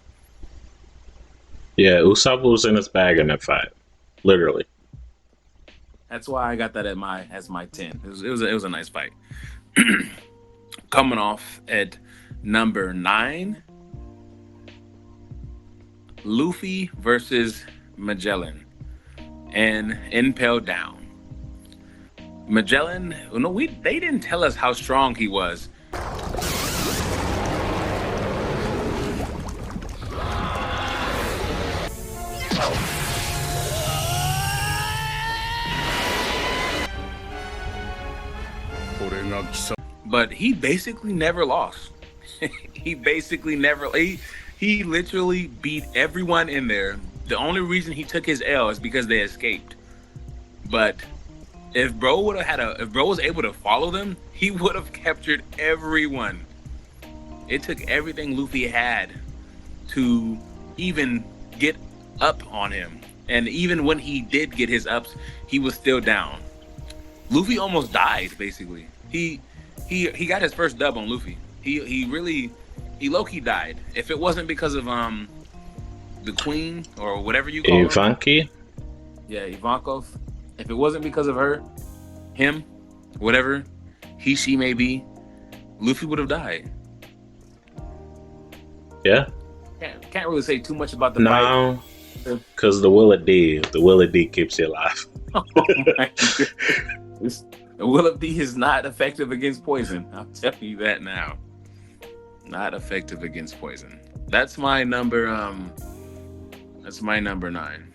Yeah, Usopp was in his bag in that fight, literally. That's why I got that at my as my 10. It was a nice fight. Coming off at number 9, Luffy versus Magellan and Impel Down. Magellan, no, they didn't tell us how strong he was. But he basically never lost. He literally beat everyone in there. The only reason he took his L is because they escaped. But if bro was able to follow them, he would have captured everyone. It took everything Luffy had to even get up on him. And even when he did get his ups, he was still down. Luffy almost died, basically. He got his first dub on Luffy. He low-key died. If it wasn't because of the queen or whatever you call her. Ivanki? Yeah, Ivankov. If it wasn't because of her, him, whatever she may be, Luffy would have died. Yeah. Can't really say too much about the fight. No, because the Will of D keeps you alive. Oh my goodness. Will of D is not effective against poison. I'll tell you that now. Not effective against poison. That's my number. That's my number 9.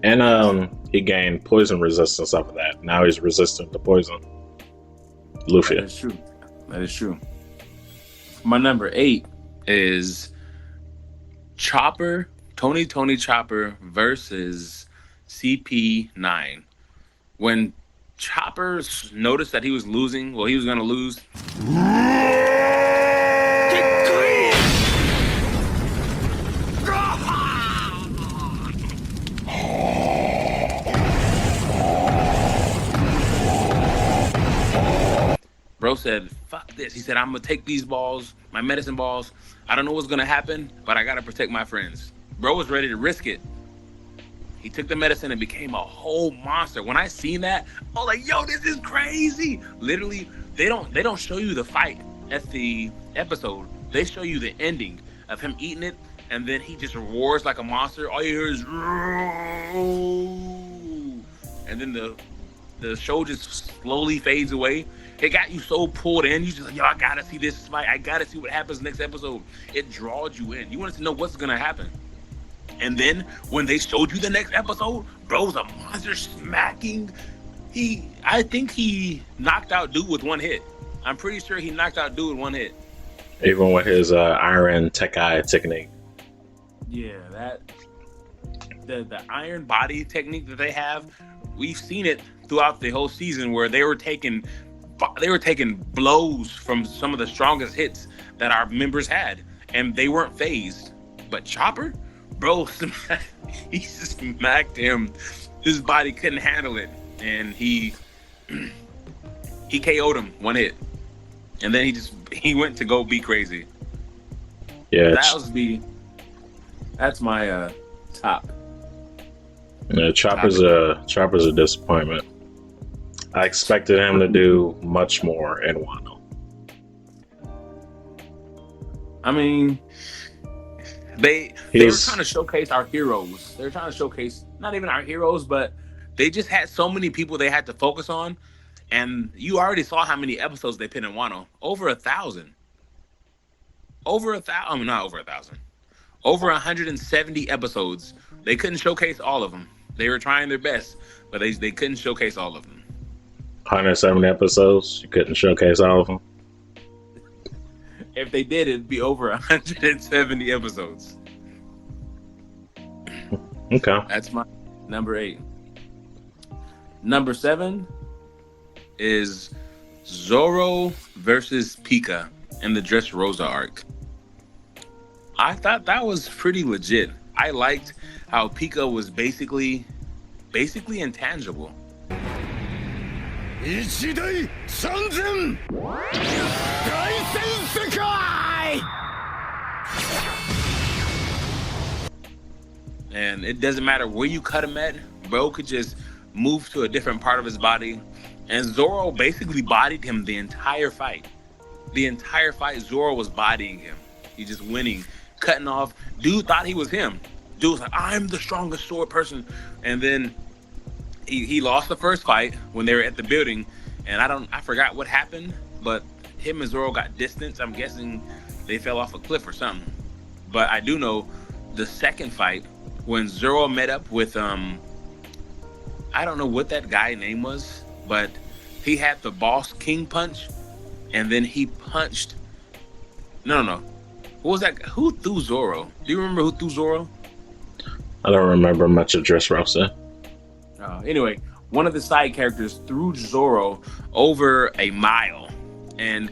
And he gained poison resistance off of that. Now he's resistant to poison. Luffy. That is true. That is true. My number 8 is Tony Chopper versus CP9. When Chopper noticed that he was losing, he was going to lose. Bro said, fuck this. He said, I'm going to take these balls, my medicine balls. I don't know what's going to happen, but I got to protect my friends. Bro was ready to risk it. He took the medicine and became a whole monster. When I seen that, I was like, yo, this is crazy. Literally, they don't show you the fight at the episode. They show you the ending of him eating it, and then he just roars like a monster. All you hear is, and then the show just slowly fades away. It got you so pulled in. You just like, yo, I gotta see this fight. I gotta see what happens next episode. It draws you in. You wanted to know what's gonna happen. And then when they showed you the next episode, bro's a monster smacking. I think he knocked out dude with one hit. I'm pretty sure he knocked out dude with one hit. Even with his Iron Tekai technique. Yeah, the iron body technique that they have, we've seen it throughout the whole season where they were taking blows from some of the strongest hits that our members had, and they weren't phased. But Chopper, bro, he smacked him. His body couldn't handle it, and he KO'd him one hit, and then he went to go be crazy. Yeah, that's my top. Yeah, Chopper's a disappointment. I expected him to do much more in Wano. I mean, they were trying to showcase our heroes. They were trying to showcase not even our heroes, but they just had so many people they had to focus on. And you already saw how many episodes they put in Wano. Over 1,000. I mean, not over 1,000. Over 170 episodes. They couldn't showcase all of them. They were trying their best, but they couldn't showcase all of them. 170 episodes. You couldn't showcase all of them. If they did, it'd be over 170 episodes. Okay. That's my number 8. Number 7 is Zoro versus Pika in the Dressrosa arc. I thought that was pretty legit. I liked how Pika was basically intangible. 一大三千凱旋世界 And it doesn't matter where you cut him at, bro could just move to a different part of his body. And Zoro basically bodied him the entire fight. The entire fight, Zoro was bodying him. He just winning, cutting off. Dude thought he was him. Dude was like, I'm the strongest sword person. And then he lost the first fight when they were at the building. And I forgot what happened, but him and Zoro got distance. I'm guessing they fell off a cliff or something. But I do know the second fight, when Zoro met up with I don't know what that guy name was, but he had the boss king punch, and then he punched. No. What was that? Who threw Zoro? Do you remember who threw Zoro? I don't remember much of Dressrosa. Anyway, one of the side characters threw Zoro over a mile, and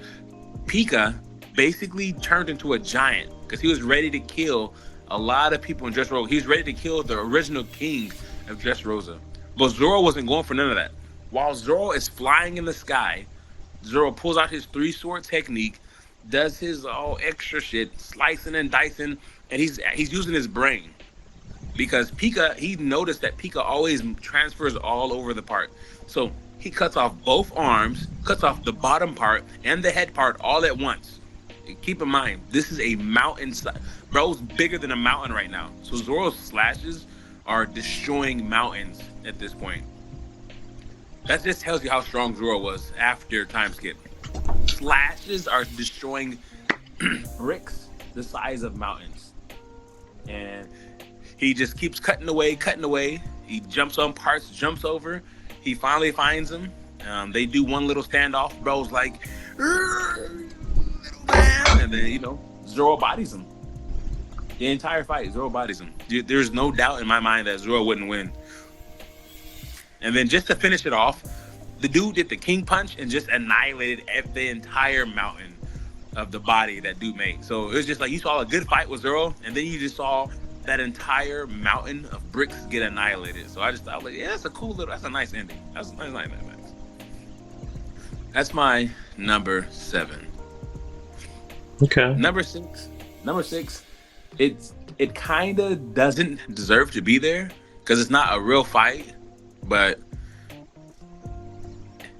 Pika basically turned into a giant because he was ready to kill a lot of people in Dressrosa. He was ready to kill the original king of Dressrosa. But Zoro wasn't going for none of that. While Zoro is flying in the sky, Zoro pulls out his 3-sword technique, does his all extra shit, slicing and dicing, and he's using his brain. Because Pika, he noticed that Pika always transfers all over the part. So he cuts off both arms, cuts off the bottom part and the head part all at once. And keep in mind, this is a mountain. Bro's bigger than a mountain right now. So Zoro's slashes are destroying mountains at this point. That just tells you how strong Zoro was after time skip. Slashes are destroying bricks the size of mountains. And he just keeps cutting away. He jumps on parts, jumps over. He finally finds him. They do one little standoff. Bro's like, little man. And then, Zoro bodies him. The entire fight, Zoro bodies him. There's no doubt in my mind that Zoro wouldn't win. And then just to finish it off, the dude did the king punch and just annihilated the entire mountain of the body that dude made. So it was just like you saw a good fight with Zoro, and then you just saw that entire mountain of bricks get annihilated. So I just thought, yeah, that's a nice ending. That's nice. That's my number 7. Okay. Number six. It kind of doesn't deserve to be there because it's not a real fight, but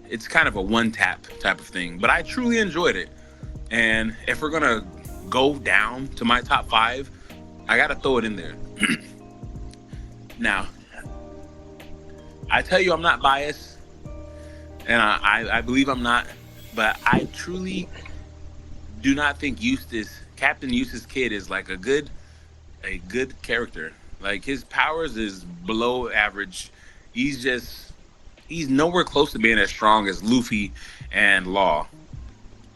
it's kind of a one-tap type of thing. But I truly enjoyed it. And if we're gonna go down to my top 5, I gotta throw it in there. Now, I tell you I'm not biased, and I believe I'm not, but I truly do not think Captain Eustace Kid is like a good character. Like, his powers is below average. He's nowhere close to being as strong as Luffy and Law.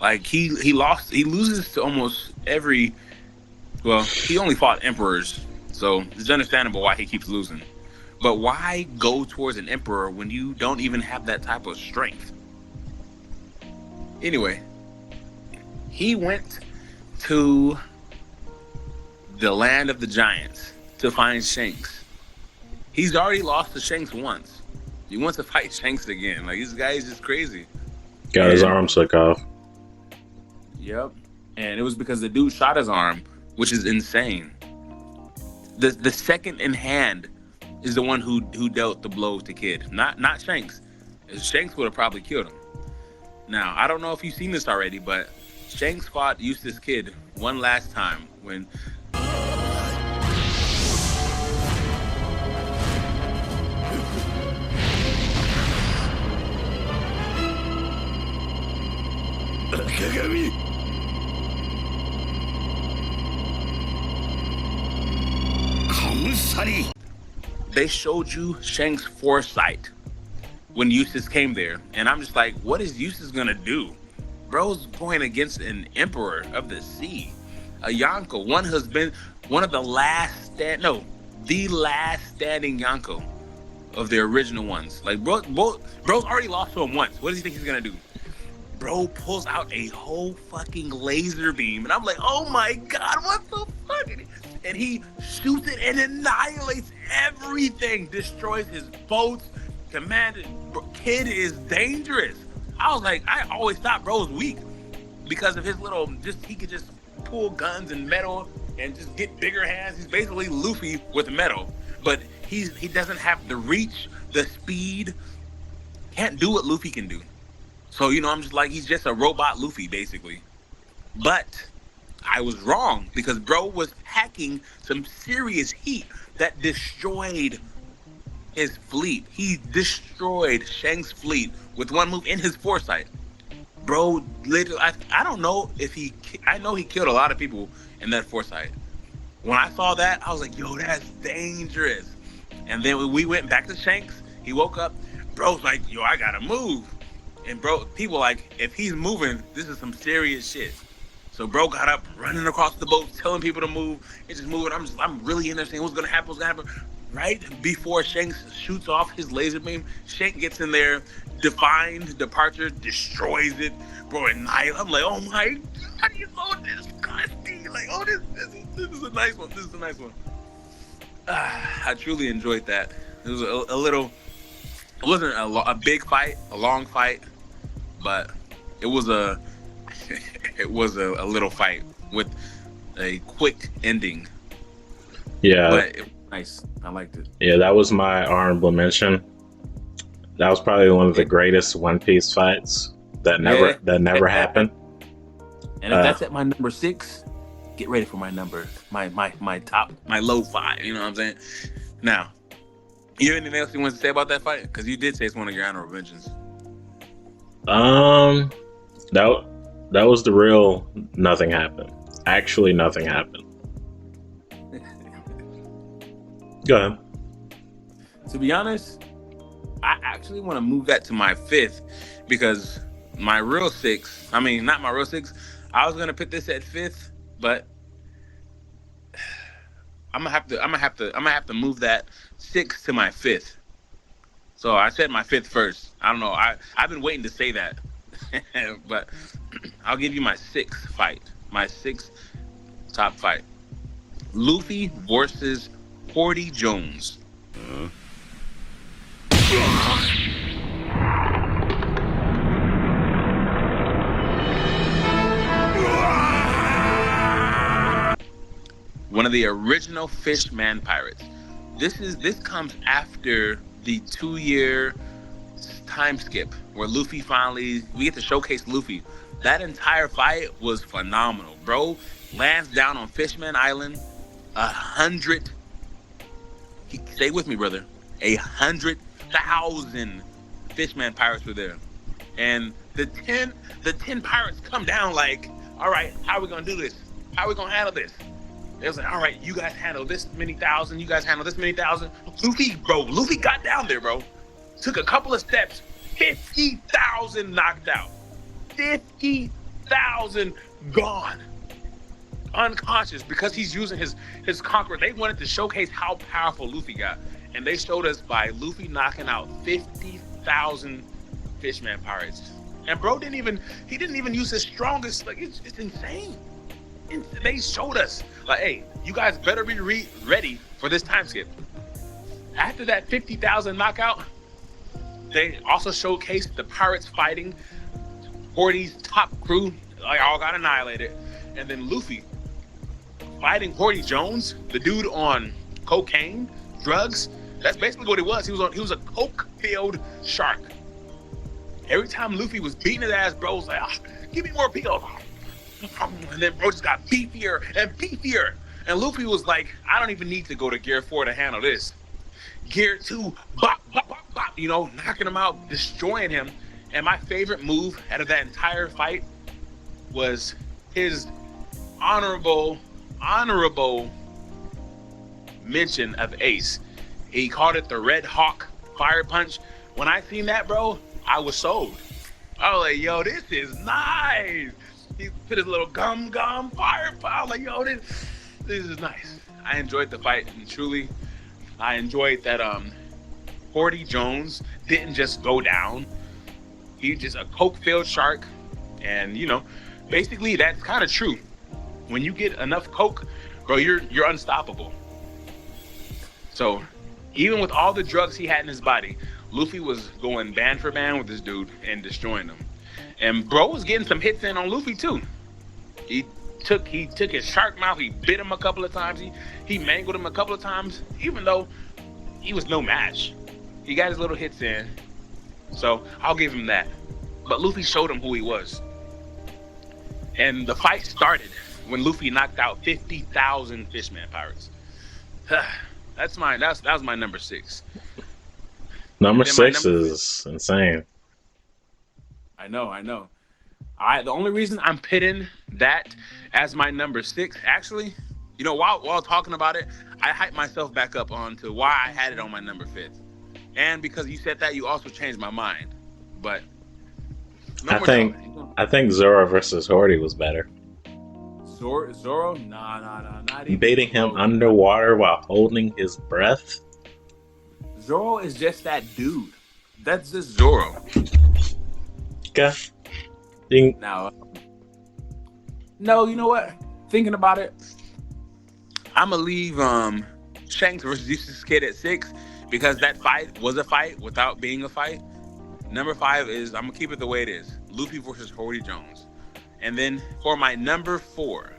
Like, he loses to almost every. Well, he only fought emperors, so it's understandable why he keeps losing. But why go towards an emperor when you don't even have that type of strength? Anyway, he went to the land of the giants to find Shanks. He's already lost to Shanks once. He wants to fight Shanks again. Like, this guy is just crazy. Got his arm took off. Yep. And it was because the dude shot his arm, which is insane. The second in hand is the one who dealt the blows to Kid, not Shanks. Shanks would have probably killed him. Now, I don't know if you've seen this already, but Shanks fought Eustace Kid one last time when they showed you Shanks' foresight. when Eustace came there, and I'm just like, what is Eustace gonna do? Bro's going against an emperor of the sea, a Yonko, one of the last the last standing Yonko of the original ones. Like bro's already lost to him once. What does he think he's gonna do? Bro pulls out a whole fucking laser beam, and I'm like, oh my god, what the fuck? And he shoots it and annihilates everything, destroys his boats. Commander, kid is dangerous. I was like, I always thought bro was weak because of his he could just pull guns and metal and just get bigger hands. He's basically Luffy with metal, but he doesn't have the reach, the speed, can't do what Luffy can do. So, I'm just like, he's just a robot Luffy, basically. But I was wrong because bro was hacking some serious heat that destroyed his fleet. He destroyed Shang's fleet with one move in his foresight. Bro, literally, I don't know if I know he killed a lot of people in that foresight. When I saw that, I was like, yo, that's dangerous. And then when we went back to Shanks, he woke up. Bro's like, yo, I gotta move. And bro, people like, if he's moving, this is some serious shit. So bro got up, running across the boat, telling people to move. It's just moving. I'm really interested in what's gonna happen. Right before Shanks shoots off his laser beam, Shank gets in there, defined departure, destroys it. Bro, I'm like, oh my god, you're so disgusting. Like, oh, this is a nice one. This is a nice one. I truly enjoyed that. It was a little. It wasn't a big fight, a long fight, but it was a little fight with a quick ending. Yeah, but it was nice. I liked it. Yeah, that was my honorable mention. That was probably one of the greatest One Piece fights that never happened. And if that's at my number 6, get ready for my number, my top, my low 5. You know what I'm saying? Now, you have anything else you want to say about that fight? Because you did say it's one of your honorable mentions. That was the real nothing happened. Actually, nothing happened. Go ahead. To be honest, I actually want to move that to my 5th because my real 6. I mean, not my real 6. I was gonna put this at 5th, but I'm gonna have to move that 6 to my 5th. So I said my 5th first. I don't know. I've been waiting to say that, but I'll give you my 6th fight. My 6th top fight: Luffy versus Porty Jones. One of the original Fishman pirates. This comes after the 2-year time skip where Luffy we get to showcase Luffy. That entire fight was phenomenal. Bro lands down on Fishman Island. 100. Stay with me, brother. 100,000 Fishman pirates were there, and the 10 pirates come down like, all right, how are we gonna do this? How are we gonna handle this? They was like, all right, you guys handle this many thousand. You guys handle this many thousand. Luffy got down there, bro. Took a couple of steps. 50,000 knocked out. 50,000 gone. Unconscious because he's using his conqueror. They wanted to showcase how powerful Luffy got, and they showed us by Luffy knocking out 50,000 Fishman pirates. And bro didn't even use his strongest. Like, it's insane. They showed us like, hey, you guys better be ready for this time skip. After that 50,000 knockout, they also showcased the pirates fighting Porty's top crew. Like, all got annihilated, and then Luffy fighting Porty Jones, the dude on cocaine, drugs. That's basically what he was. He was a coke-filled shark. Every time Luffy was beating his ass, bro was like, give me more pills. And then bro just got beefier and beefier. And Luffy was like, I don't even need to go to Gear 4 to handle this. Gear 2, bop, bop, bop, bop, knocking him out, destroying him. And my favorite move out of that entire fight was his honorable mention of Ace. He called it the Red Hawk Fire Punch. When I seen that, bro, I was sold. I was like, yo, this is nice. He put his little gum fire. I was like, yo, this is nice. I enjoyed the fight, and truly, I enjoyed that Horty Jones didn't just go down. He's just a coke-filled shark, and basically that's kind of true. When you get enough coke, bro, you're unstoppable. So, even with all the drugs he had in his body, Luffy was going band for band with this dude and destroying him. And bro was getting some hits in on Luffy too. He took his shark mouth, he bit him a couple of times, he mangled him a couple of times, even though he was no match. He got his little hits in. So I'll give him that. But Luffy showed him who he was. And the fight started when Luffy knocked out 50,000 Fishman pirates. That was my number 6. Number 6 is insane. I know. The only reason I'm pitting that as my number 6, actually, while talking about it, I hyped myself back up onto why I had it on my number 5th. And because you said that, you also changed my mind. But I think Zoro versus Horty was better. Zoro? Nah, not even. Baiting him underwater while holding his breath. Zoro is just that dude. That's just Zoro. Okay. Now, no, you know what? Thinking about it, I'm gonna leave Shanks versus Useless Kid at 6 because that fight was a fight without being a fight. Number 5 is, I'm gonna keep it the way it is, Luffy versus Horty Jones. And then for my number 4,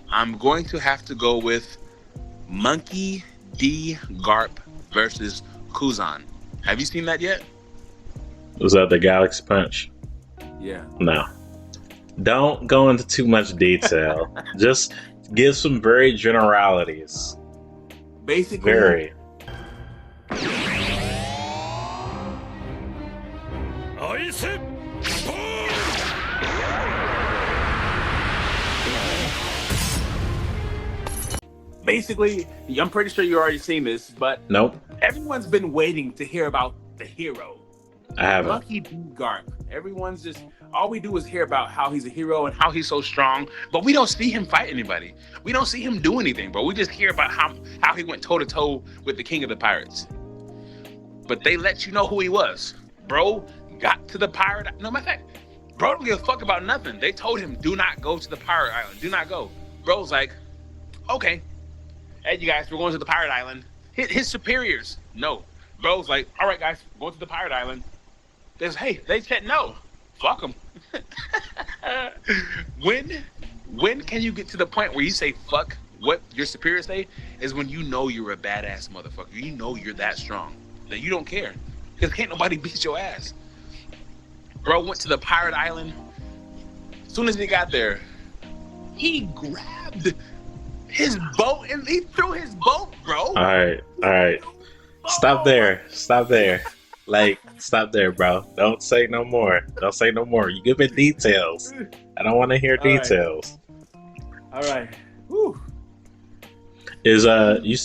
I'm going to have to go with Monkey D. Garp versus Kuzan. Have you seen that yet? Was that the Galaxy Punch? Yeah. No. Don't go into too much detail. Just give some very generalities. Basically. Very. Basically, I'm pretty sure you already seen this, but Nope. Everyone's been waiting to hear about the hero. I haven't. Monkey D. Garp. Everyone's just, all we do is hear about how he's a hero and how he's so strong, but we don't see him fight anybody. We don't see him do anything, bro. We just hear about how he went toe-to-toe with the king of the pirates. But they let you know who he was. Bro got to the pirate. No matter of fact, bro don't give a fuck about nothing. They told him, do not go to the pirate island. Do not go. Bro's like, okay. Hey, you guys, we're going to the pirate island. His superiors, no. Bro's like, all right, guys, we're going to the pirate island. They said no. Fuck them. When can you get to the point where you say fuck what your superiors say is when you know you're a badass motherfucker. You know you're that strong. That you don't care. Because can't nobody beat your ass. Bro went to the pirate island. As soon as he got there, he grabbed his boat and he threw his boat, bro. All right. Stop there. Like, stop there, bro. Don't say no more. You give me details. I don't want to hear details. All right. Whew. Is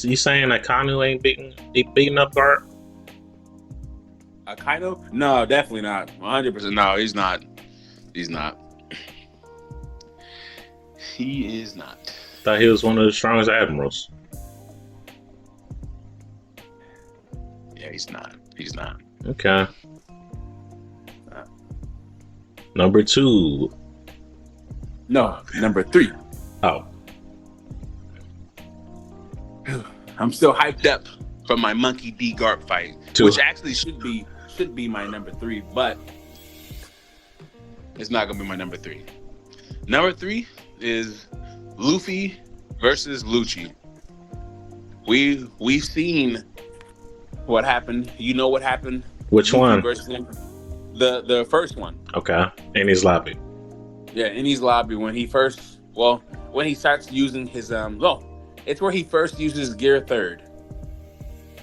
you saying that Kanu ain't beating up Garp? Kaido? No, definitely not. 100%. No, he's not. He is not. Thought he was one of the strongest admirals. Yeah, he's not. Okay. Number 2. No, number 3. Oh. I'm still hyped up for my Monkey D. Garp fight, which actually should be my number 3, but it's not gonna be my number 3. Number 3 is Luffy versus Lucci. We've seen what happened. You know what happened. Which Luffy one? Versus him. The first one. Okay. Enies Lobby. Yeah, Enies Lobby when he starts using his it's where he first uses Gear 3rd.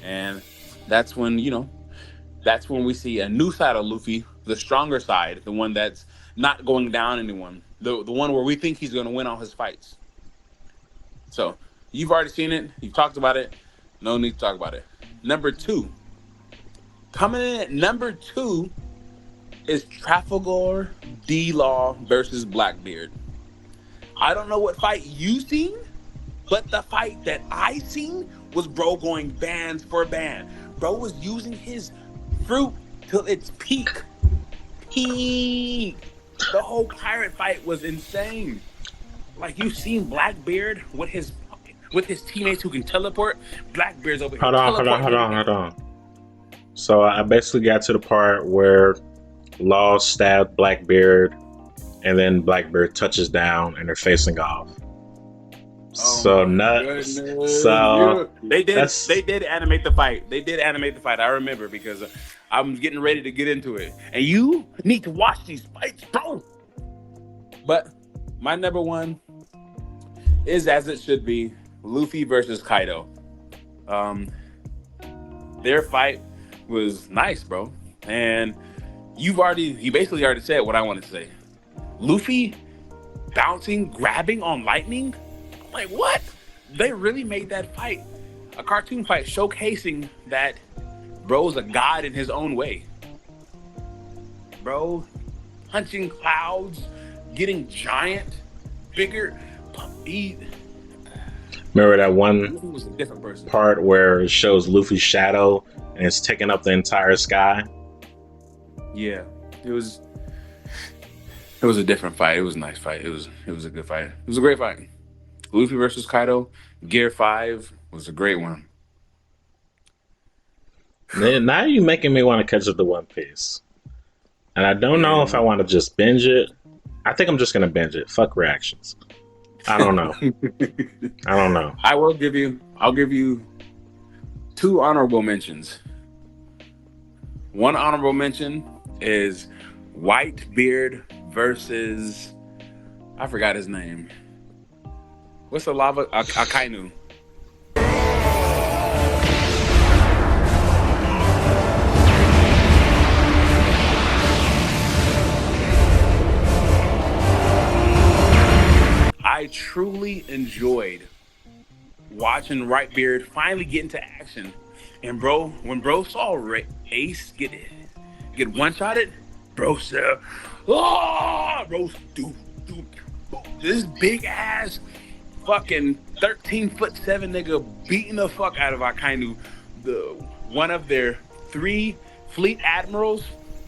And that's when we see a new side of Luffy, the stronger side, the one that's not going down anyone, the one where we think he's going to win all his fights. So you've already seen it, you've talked about it. No need to talk about it. Number 2. Coming in at number 2 is Trafalgar D-Law versus Blackbeard. I don't know what fight you seen, but the fight that I seen was bro going bands for band. Bro was using his fruit till its peak. Peak. The whole pirate fight was insane. Like, you seen Blackbeard with his teammates who can teleport. Blackbeard's over here. Hold on. So I basically got to the part where Law stabbed Blackbeard, and then Blackbeard touches down, and they're facing off. So nuts. So they did animate the fight. They did animate the fight. I remember because I'm getting ready to get into it, and you need to watch these fights, bro. But my number 1 is, as it should be, Luffy versus Kaido. Their fight was nice, bro, and you basically already said what I wanted to say. Luffy bouncing, grabbing on lightning. I'm like, what? They really made that fight a cartoon fight, showcasing that bro's a god in his own way. Bro, punching clouds, getting giant, bigger. Remember that one Luffy was a different person. part where it shows Luffy's shadow and it's taking up the entire sky? Yeah, it was a different fight. It was a nice fight. It was a good fight. It was a great fight. Luffy versus Kaido, Gear 5 was a great one. Now you're making me want to catch up to One Piece. And I don't know if I want to just binge it. I think I'm just going to binge it. Fuck reactions. I don't know. I'll give you 2 honorable mentions. One honorable mention is Whitebeard versus, I forgot his name. What's the lava? Akainu. I truly enjoyed watching Whitebeard finally get into action. And when bro saw Ace get one-shotted, bro said, "Oh!" Bro, dude, this big ass fucking 13'7" nigga beating the fuck out of Akainu, one of their 3 fleet admirals,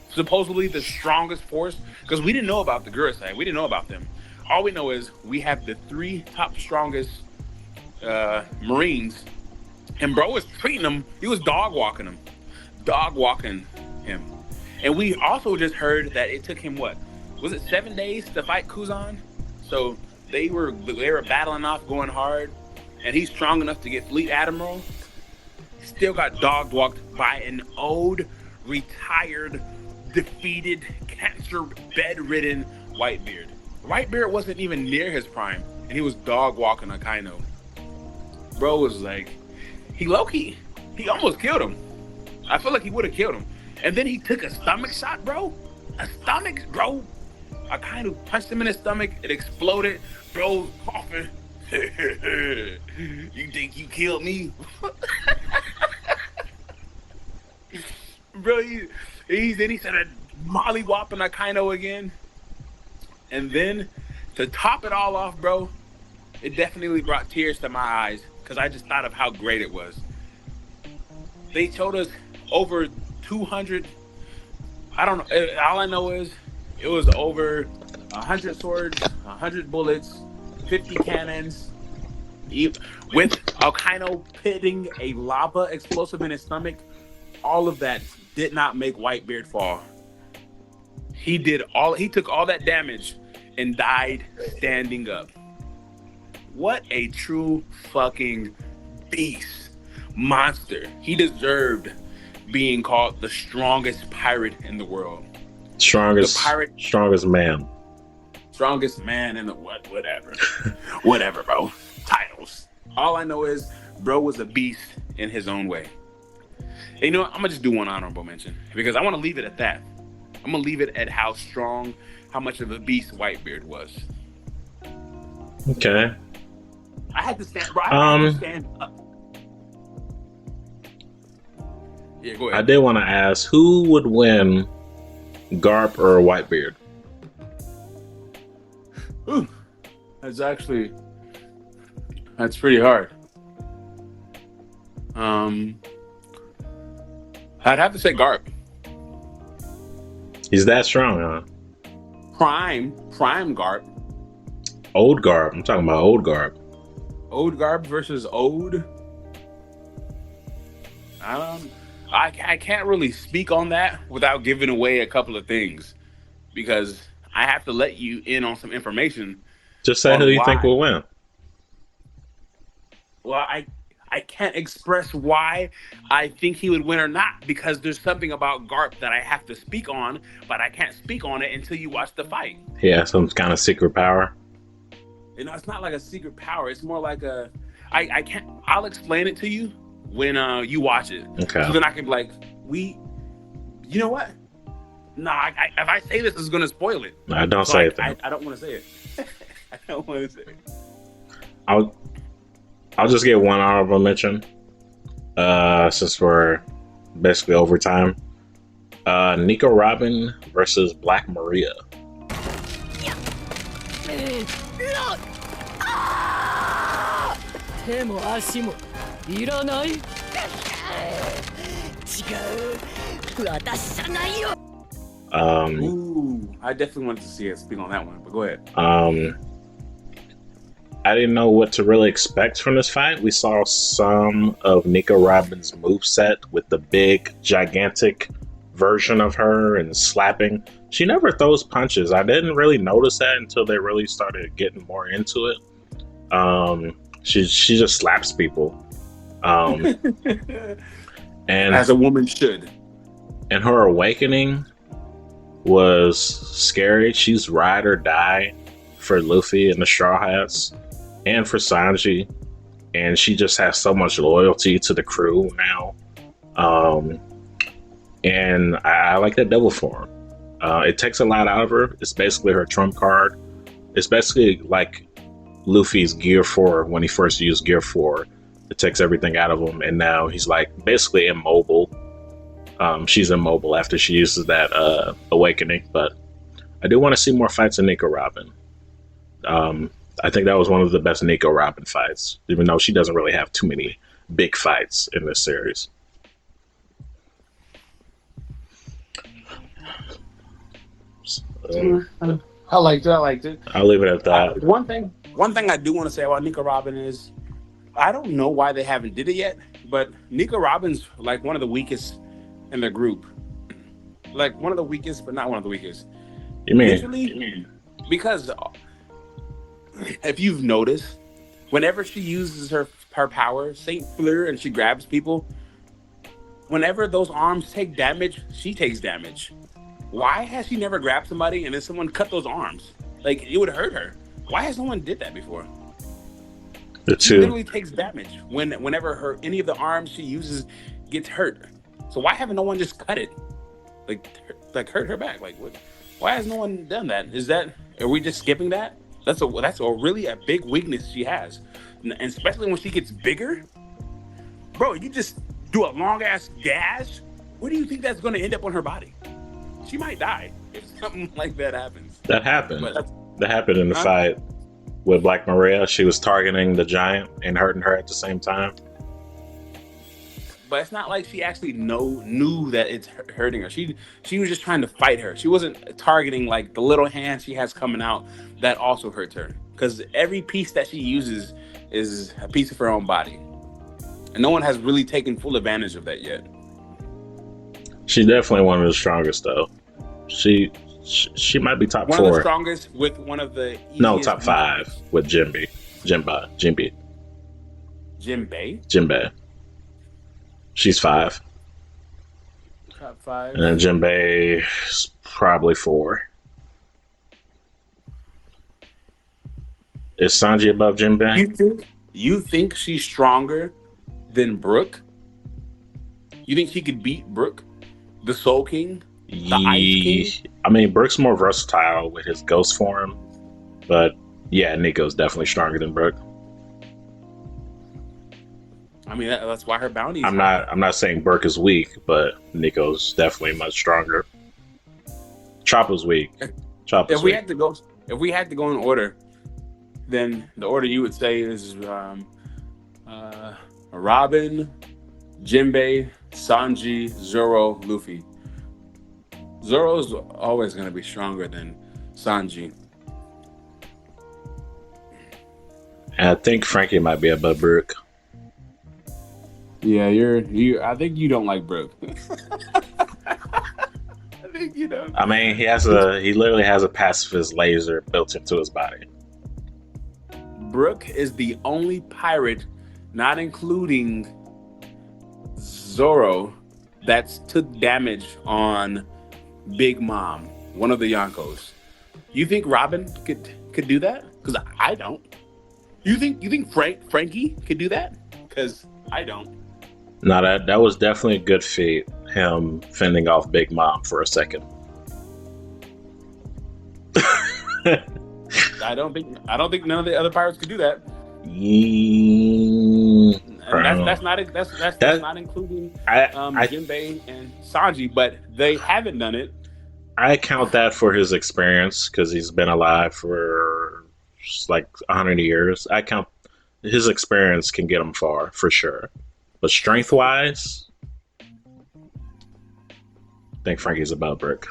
supposedly the strongest force. Because we didn't know about the Gurusai, we didn't know about them. All we know is we have the 3 top strongest Marines, and bro was treating them. He was dog walking him. And we also just heard that it took him, what was it, 7 days to fight Kuzan? So they were battling off, going hard, and he's strong enough to get fleet admiral. Still got dog walked by an old, retired, defeated, cancer bedridden Whitebeard. Whitebeard wasn't even near his prime, and he was dog walking Akainu. Bro was like, he almost killed him. I feel like he would have killed him. And then he took a stomach shot, bro. Akainu punched him in his stomach. It exploded. Bro coughing. You think you killed me? Bro, he started molly-whopping Akainu again. And then, to top it all off, bro, it definitely brought tears to my eyes because I just thought of how great it was. They told us over 200, I don't know, all I know is it was over 100 swords, 100 bullets, 50 cannons, with Akainu pitting a lava explosive in his stomach. All of that did not make Whitebeard fall. He took all that damage and died standing up. What a true fucking beast. Monster. He deserved being called the strongest pirate in the world. Strongest man. Strongest man in the whatever. Whatever, bro. Titles. All I know is bro was a beast in his own way. And you know what? I'm gonna just do one honorable mention because I want to leave it at that. I'm gonna leave it at how much of a beast Whitebeard was. Okay. I had to stand, bro. I had to stand up. Yeah, go I ahead. did want to ask who would win, Garp or Whitebeard? Ooh, that's pretty hard. I'd have to say Garp. He's that strong, huh? Prime Garp. Old Garp. I'm talking about old Garp. Ode Garb versus Ode. I can't really speak on that without giving away a couple of things because I have to let you in on some information Just say who on you think why. will win. Well, I can't express why I think he would win or not because there's something about Garp that I have to speak on, but I can't speak on it until you watch the fight. He has some kind of secret power. You know, it's not like a secret power. It's more like I can't. I'll explain it to you when you watch it. Okay. So then I can be like, you know what? Nah, if I say this, it's gonna spoil it. I don't So say it then. I don't want to say it. I don't want to say it. I'll just get one honorable mention. Since we're basically overtime. Nico Robin versus Black Maria. 手も足もいらない違う私じゃないよ Ooh, I definitely wanted to see it speak on that one, but go ahead. I didn't know what to really expect from this fight. We saw some of Nico Robin's moveset with the big, gigantic version of her and slapping. She never throws punches. I didn't really notice that until they really started getting more into it. She just slaps people. And As a woman should. and her awakening was scary. She's ride or die for Luffy and the Straw Hats and for Sanji. And she just has so much loyalty to the crew now. And I like that devil form. It takes a lot out of her. It's basically her trump card. It's basically like Luffy's Gear 4 when he first used Gear 4. It takes everything out of him, and now he's like basically immobile. She's immobile after she uses that awakening, but I do want to see more fights of Nico Robin. I think that was one of the best Nico Robin fights, even though she doesn't really have too many big fights in this series. I liked it. I'll leave it at that. One thing I do want to say about Nico Robin is I don't know why they haven't did it yet, but Nico Robin's like one of the weakest in the group. Like one of the weakest, but not one of the weakest. You mean? Usually, because if you've noticed, whenever she uses her power, Saint Fleur, and she grabs people, whenever those arms take damage, she takes damage. Why has she never grabbed somebody and then someone cut those arms? Like it would hurt her. Why has no one did that before? The She two. literally takes damage whenever any of the arms she uses gets hurt. So why haven't no one just cut it? Like hurt her back? Like what? Why has no one done that? Are we just skipping that? That's a really a big weakness she has, and especially when she gets bigger. Bro, you just do a long ass dash. Where do you think that's going to end up on her body? She might die if something like that happens. That happened. But That happened in the Huh? fight with Black Maria. She was targeting the giant and hurting her at the same time. But it's not like she actually knew that it's hurting her. She was just trying to fight her. She wasn't targeting like the little hand she has coming out that also hurts her. Because every piece that she uses is a piece of her own body, and no one has really taken full advantage of that yet. She's definitely one of the strongest, though. She might be top One of the 4. strongest with one of the No, easiest top 5 with Jinbei. Jinbei. Jinbei. She's 5. Top 5. And then Jinbei is probably 4. Is Sanji above Jinbei? You think she's stronger than Brook? You think she could beat Brook, the Soul King, the Ice King? I mean, Brook's more versatile with his ghost form, but yeah, Nico's definitely stronger than Brook. I mean, that's why her bounty is I'm high. not saying Burke is weak, but Nico's definitely much stronger. Chopper's weak. Chopper's If we weak. had to go in order, then the order you would say is Robin, Jinbei, Sanji, Zoro, Luffy. Zoro's always going to be stronger than Sanji. And I think Frankie might be above Burke. Yeah, I think you don't like Brooke. I think you don't. I mean, he literally has a pacifist laser built into his body. Brooke is the only pirate, not including Zoro, that's took damage on Big Mom, one of the Yonkos. You think Robin could do that? Because I don't. You think Frankie could do that? Because I don't. No, that was definitely a good feat. Him fending off Big Mom for a second. I don't think none of the other pirates could do that. And that's not including Jinbei and Sanji, but they haven't done it. I count that for his experience because he's been alive for like 100 years. I count his experience can get him far for sure, but strength wise, I think Frankie's above Brick.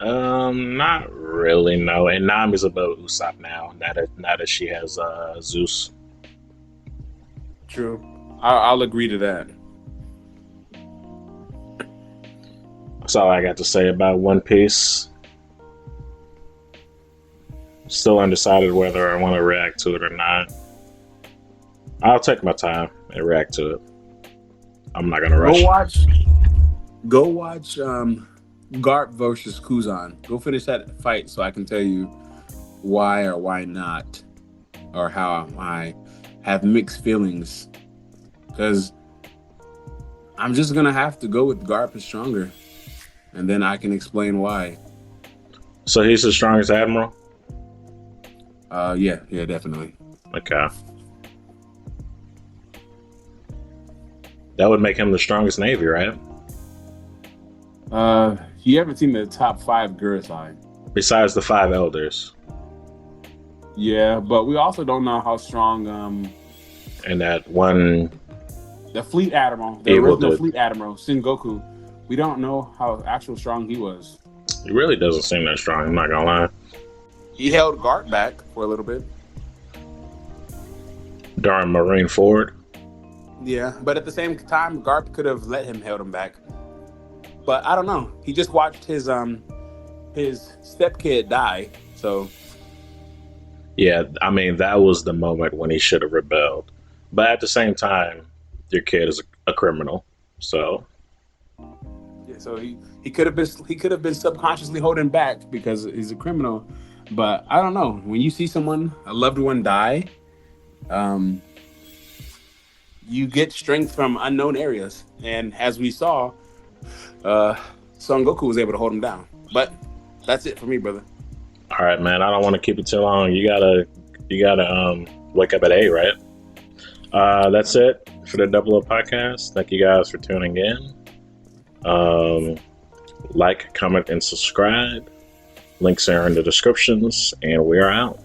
Not really, no. And Nami's above Usopp now that she has Zeus. True. I'll agree to that. That's all I got to say about One Piece. Still undecided whether I want to react to it or not. I'll take my time and react to it. I'm not gonna rush. Go watch Garp versus Kuzan. Go finish that fight so I can tell you why or why not, or how I have mixed feelings. Because I'm just gonna have to go with Garp is stronger, and then I can explain why. So he's the strongest admiral? Yeah, definitely. Okay. That would make him the strongest navy, right? You haven't seen the top 5 Gurusai. Besides the 5 elders. Yeah, but we also don't know how strong And that one... the fleet admiral, the original fleet admiral, Sengoku. We don't know how actual strong he was. He really doesn't seem that strong, I'm not gonna lie. He held Garp back for a little bit. During Marine Ford. Yeah, but at the same time, Garp could have let him held him back. But I don't know. He just watched his stepkid die, so... Yeah, I mean, that was the moment when he should have rebelled. But at the same time, your kid is a criminal, so... Yeah, so he could have been subconsciously holding back because he's a criminal. But I don't know. When you see a loved one die, you get strength from unknown areas. And as we saw, Son Goku was able to hold him down. But that's it for me, brother. All right, man. I don't want to keep it too long. You gotta wake up at 8, right? That's it for the Double Up Podcast. Thank you guys for tuning in. Like, comment, and subscribe. Links are in the descriptions, and we are out.